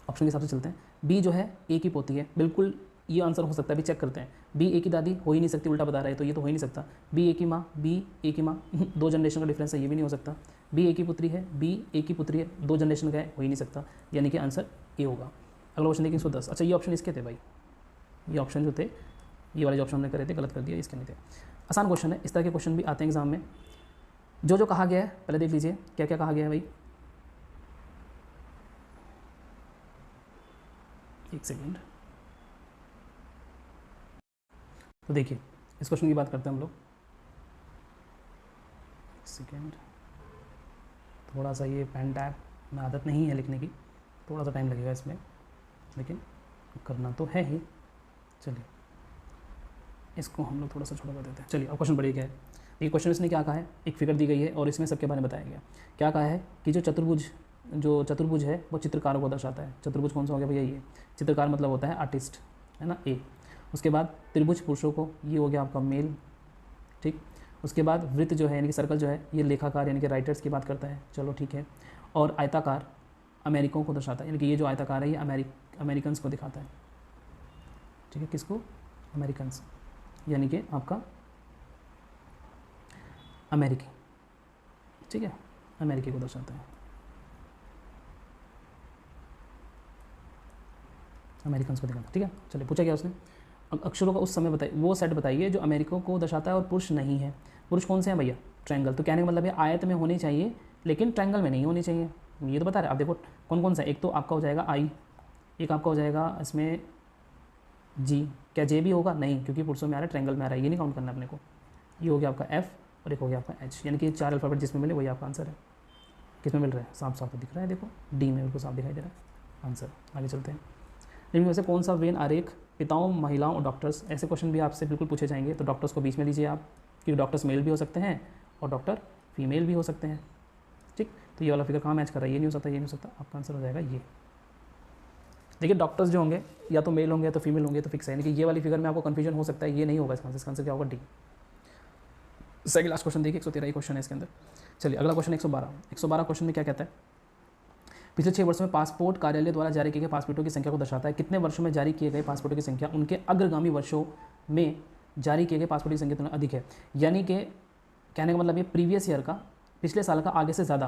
ऑप्शन के हिसाब से चलते हैं। बी जो है ए की पोती है, बिल्कुल ये आंसर हो सकता है, अभी चेक करते हैं। बी ए की दादी हो ही नहीं सकती, उल्टा बता रहा है, तो ये तो हो ही नहीं सकता। बी ए की माँ, बी ए की माँ 2 जनरेशन का डिफरेंस है, ये भी नहीं हो सकता। बी ए की पुत्री है, बी ए की पुत्री है, 2 जनरेशन का है, हो ही नहीं सकता, यानी कि आंसर ए होगा। अगला क्वेश्चन देखिए 110। अच्छा ये ऑप्शन इसके थे भाई, ये ऑप्शन जो थे, ये वाले जो ऑप्शन हमने करे थे गलत कर दिया, इसके नहीं थे। आसान क्वेश्चन है, इस तरह के क्वेश्चन भी आते हैं एग्जाम में। जो कहा गया है पहले देख लीजिए, क्या क्या कहा गया है भाई, एक सेकेंड। तो देखिए इस क्वेश्चन की बात करते हैं हम लोग, सेकेंड, थोड़ा सा ये पेन टैप में आदत नहीं है लिखने की, थोड़ा सा टाइम लगेगा इसमें, लेकिन करना तो है ही। चलिए इसको हम लोग थोड़ा सा छोटा कर देते हैं। चलिए अब क्वेश्चन बढ़िया क्या है, ये क्वेश्चन इसने क्या कहा है, एक फिगर दी गई है और इसमें सबके बारे में बताया गया। क्या कहा है कि जो चतुर्भुज है वो चित्रकारों को दर्शाता है। चतुर्भुज कौन सा हो गया भैया, ये चित्रकार मतलब होता है आर्टिस्ट, है ना, ए। उसके बाद त्रिभुज पुरुषों को, ये हो गया आपका मेल। ठीक, उसके बाद वृत्त जो है यानी कि सर्कल जो है, ये लेखाकार यानी कि राइटर्स की बात करता है, चलो ठीक है। और आयताकार अमेरिकों को दर्शाता है, यानी कि ये जो आयताकार है ये अमेरिकन्स को दिखाता है। ठीक है, किसको, अमेरिकन्स, यानी कि आपका अमेरिकी। ठीक है, अमेरिकी को दर्शाता है। अमेरिकन को देखा था, ठीक है। चलिए पूछा क्या उसने, अक्षरों का उस समय बताइए, वो सेट बताइए जो अमेरिका को दर्शाता है और पुरुष नहीं है। पुरुष कौन से हैं भैया, ट्रायंगल। तो कहने का मतलब है आयत में होनी चाहिए लेकिन ट्रायंगल में नहीं होनी चाहिए, ये तो बता रहे। आप देखो कौन कौन सा, एक तो आपका हो जाएगा आई, एक आपका हो जाएगा इसमें जी, क्या जे भी होगा नहीं, क्योंकि पुरुषों में आ रहा है, ट्रायंगल में आ रहा है, ये नहीं काउंट करना अपने को। ये हो गया आपका एफ और एक हो गया आपका एच, यानी कि 4 अल्फ़ाबेट जिसमें मिले वही आपका आंसर है। किसमें मिल रहा है, साफ साफ दिख रहा है, देखो डी में बिल्कुल साफ दिखाई दे रहा है आंसर। आगे चलते हैं। इनमें से कौन सा वेन आरेख पिताओं, महिलाओं और डॉक्टर्स, ऐसे क्वेश्चन भी आपसे बिल्कुल पूछे जाएंगे, तो डॉक्टर्स को बीच में लीजिए आप, क्योंकि डॉक्टर्स मेल भी हो सकते हैं और डॉक्टर फीमेल भी हो सकते हैं, ठीक। तो ये वाला फिगर कहाँ मैच कर रहा है, ये नहीं हो सकता, ये नहीं हो सकता, आपका आंसर हो जाएगा ये। देखिए डॉक्टर्स जो होंगे या तो मेल होंगे या तो फीमेल होंगे, तो फिक्स है, यानी कि ये वाली फिगर में आपको कन्फ्यूजन हो सकता है, ये नहीं होगा इसका आंसर क्या होगा, डी। सेकंड लास्ट क्वेश्चन देखिए, 113 क्वेश्चन है इसके अंदर। चलिए अगला क्वेश्चन 112 क्वेश्चन में क्या कहता है, पिछले 6 वर्षों में पासपोर्ट कार्यालय द्वारा जारी किए गए पासपोर्टों की संख्या को दर्शाता है। कितने वर्षों में जारी किए गए पासपोर्टों की संख्या उनके अग्रगामी वर्षों में जारी किए गए पासपोर्ट की संख्या तुलना अधिक है। यानी कि कहने का मतलब ये प्रीवियस ईयर का, पिछले साल का आगे से ज़्यादा,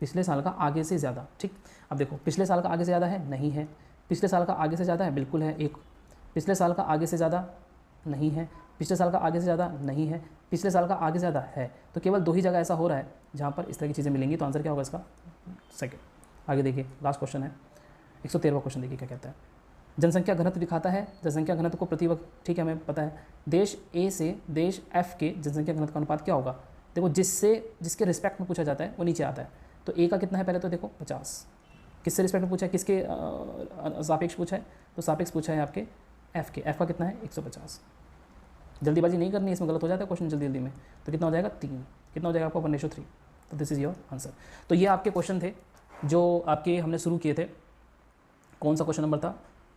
पिछले साल का आगे से ज़्यादा, ठीक। अब देखो पिछले साल का आगे से ज़्यादा है, नहीं है। पिछले साल का आगे से ज़्यादा है, बिल्कुल है, एक। पिछले साल का आगे से ज़्यादा नहीं है, पिछले साल का आगे से ज़्यादा नहीं है, पिछले साल का आगे से ज़्यादा है। तो केवल 2 ही जगह ऐसा हो रहा है जहाँ पर इस तरह की चीज़ें मिलेंगी, तो आंसर क्या होगा इसका, सेकंड। आगे देखिए लास्ट क्वेश्चन है 113वां क्वेश्चन, देखिए क्या कहता है। जनसंख्या घनत्व दिखाता है, जनसंख्या घनत्व को प्रति वर्ग, ठीक है हमें पता है, देश ए से देश एफ के जनसंख्या घनत्व का अनुपात क्या होगा। देखो जिसके रिस्पेक्ट में पूछा जाता है वो नीचे आता है। तो ए का कितना है पहले तो देखो 50, किससे रिस्पेक्ट में पूछा है, किसके सापेक्ष पूछा है, तो सापेक्ष पूछा है आपके एफ के, एफ का कितना है 150। जल्दीबाजी नहीं करनी, इसमें गलत हो जाता है क्वेश्चन जल्दी में। तो कितना हो जाएगा 3, कितना हो जाएगा आपका 1:3। तो दिस इज़ योर आंसर। तो ये आपके क्वेश्चन थे जो आपके हमने शुरू किए थे। कौन सा क्वेश्चन नंबर था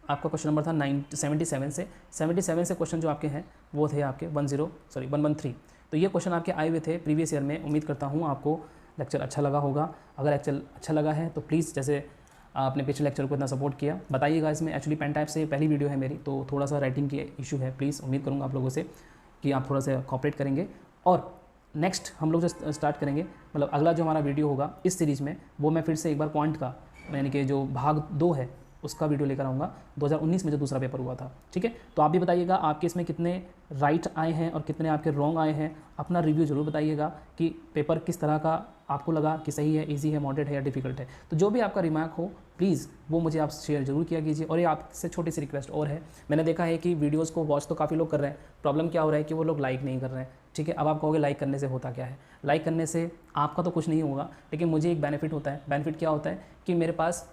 आपका, क्वेश्चन नंबर था 77 से 77 से क्वेश्चन जो आपके हैं वो थे आपके 113। तो ये क्वेश्चन आपके आए हुए थे प्रीवियस ईयर में। उम्मीद करता हूँ आपको लेक्चर अच्छा लगा होगा। अगर लेक्चर अच्छा लगा है तो प्लीज़, जैसे आपने पिछले लेक्चर को इतना सपोर्ट किया, बताइएगा। इसमें एक्चुअली पेन टाइप से पहली वीडियो है मेरी, तो थोड़ा सा राइटिंग की इशू है। प्लीज़ उम्मीद करूँगा आप लोगों से कि आप थोड़ा सा कॉपरेट करेंगे। और नेक्स्ट हम लोग जो स्टार्ट करेंगे, मतलब अगला जो हमारा वीडियो होगा इस सीरीज़ में, वो मैं फिर से एक बार पॉइंट का, यानी कि जो भाग 2 है उसका वीडियो लेकर आऊँगा, 2019 में जो दूसरा पेपर हुआ था, ठीक है। तो आप भी बताइएगा आपके इसमें कितने राइट आए हैं और कितने आपके रॉन्ग आए हैं। अपना रिव्यू ज़रूर बताइएगा कि पेपर किस तरह का आपको लगा, कि सही है, इजी है, मॉडरेट है या डिफिकल्ट है। तो जो भी आपका रिमार्क हो प्लीज़ वो मुझे आप शेयर जरूर किया कीजिए। और ये आपसे छोटी सी रिक्वेस्ट और है, मैंने देखा है कि वीडियोज़ को वॉच तो काफ़ी लोग कर रहे हैं, प्रॉब्लम क्या हो रहा है कि वो लोग लाइक नहीं कर रहे हैं, ठीक है। अब आप कहोगे लाइक करने से होता क्या है, लाइक करने से आपका तो कुछ नहीं होगा, लेकिन मुझे एक बेनिफिट होता है। बेनिफिट क्या होता है कि मेरे पास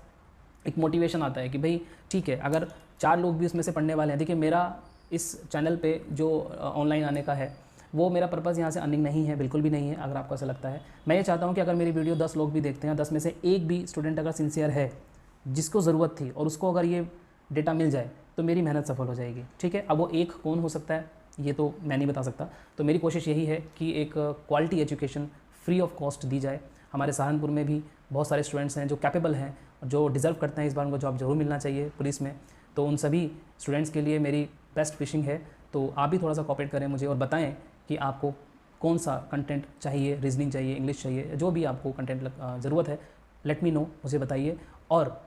एक मोटिवेशन आता है कि भाई ठीक है, अगर 4 लोग भी उसमें से पढ़ने वाले हैं। देखिए मेरा इस चैनल पे जो ऑनलाइन आने का है, वो मेरा पर्पज़ यहाँ से अर्निंग नहीं है, बिल्कुल भी नहीं है। अगर आपको ऐसा लगता है, मैं ये चाहता हूँ कि अगर मेरी वीडियो 10 लोग भी देखते हैं, 10 में से एक भी स्टूडेंट अगर सिंसियर है, जिसको ज़रूरत थी, और उसको अगर ये डेटा मिल जाए तो मेरी मेहनत सफल हो जाएगी, ठीक है। अब वो एक कौन हो सकता है ये तो मैं नहीं बता सकता। तो मेरी कोशिश यही है कि एक quality education free of cost दी जाए। हमारे सहारनपुर में भी बहुत सारे स्टूडेंट्स हैं जो कैपेबल हैं, जो डिज़र्व करते हैं, इस बार उनको जॉब जरूर मिलना चाहिए पुलिस में। तो उन सभी स्टूडेंट्स के लिए मेरी बेस्ट विशिंग है। तो आप भी थोड़ा सा कॉपरेट करें मुझे और बताएं कि आपको कौन सा कंटेंट चाहिए, रीजनिंग चाहिए, इंग्लिश चाहिए, जो भी आपको कंटेंट ज़रूरत है, लेट मी नो, मुझे बताइए। और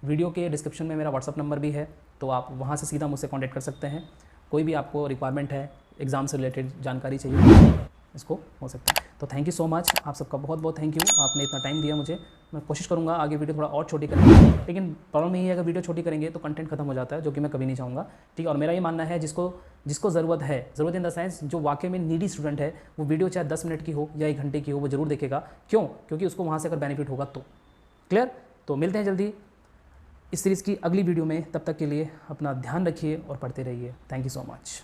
वीडियो के डिस्क्रिप्शन में मेरा व्हाट्सअप नंबर भी है, तो आप वहाँ से सीधा मुझसे कॉन्टैक्ट कर सकते हैं। कोई भी आपको रिक्वायरमेंट है, एग्ज़ाम से रिलेटेड जानकारी चाहिए, इसको हो सकता है। तो थैंक यू सो मच, आप सबका बहुत बहुत थैंक यू, आपने इतना टाइम दिया मुझे। मैं कोशिश करूँगा आगे वीडियो थोड़ा और छोटी करेंगे, लेकिन प्रॉब्लम यही है अगर वीडियो छोटी करेंगे तो कंटेंट खत्म हो जाता है, जो कि मैं कभी नहीं चाहूँगा, ठीक है। और मेरा ये मानना है जिसको ज़रूरत है, ज़रूरत इन द सेंस जो वाकई में नीडी स्टूडेंट है, वो वीडियो चाहे 10 मिनट की हो या 1 घंटे की हो, वो ज़रूर देखेगा। क्यों? क्योंकि उसको वहाँ से अगर बेनिफिट होगा तो। क्लियर? तो मिलते हैं जल्दी इस सीरीज़ की अगली वीडियो में। तब तक के लिए अपना ध्यान रखिए और पढ़ते रहिए। Thank you so much.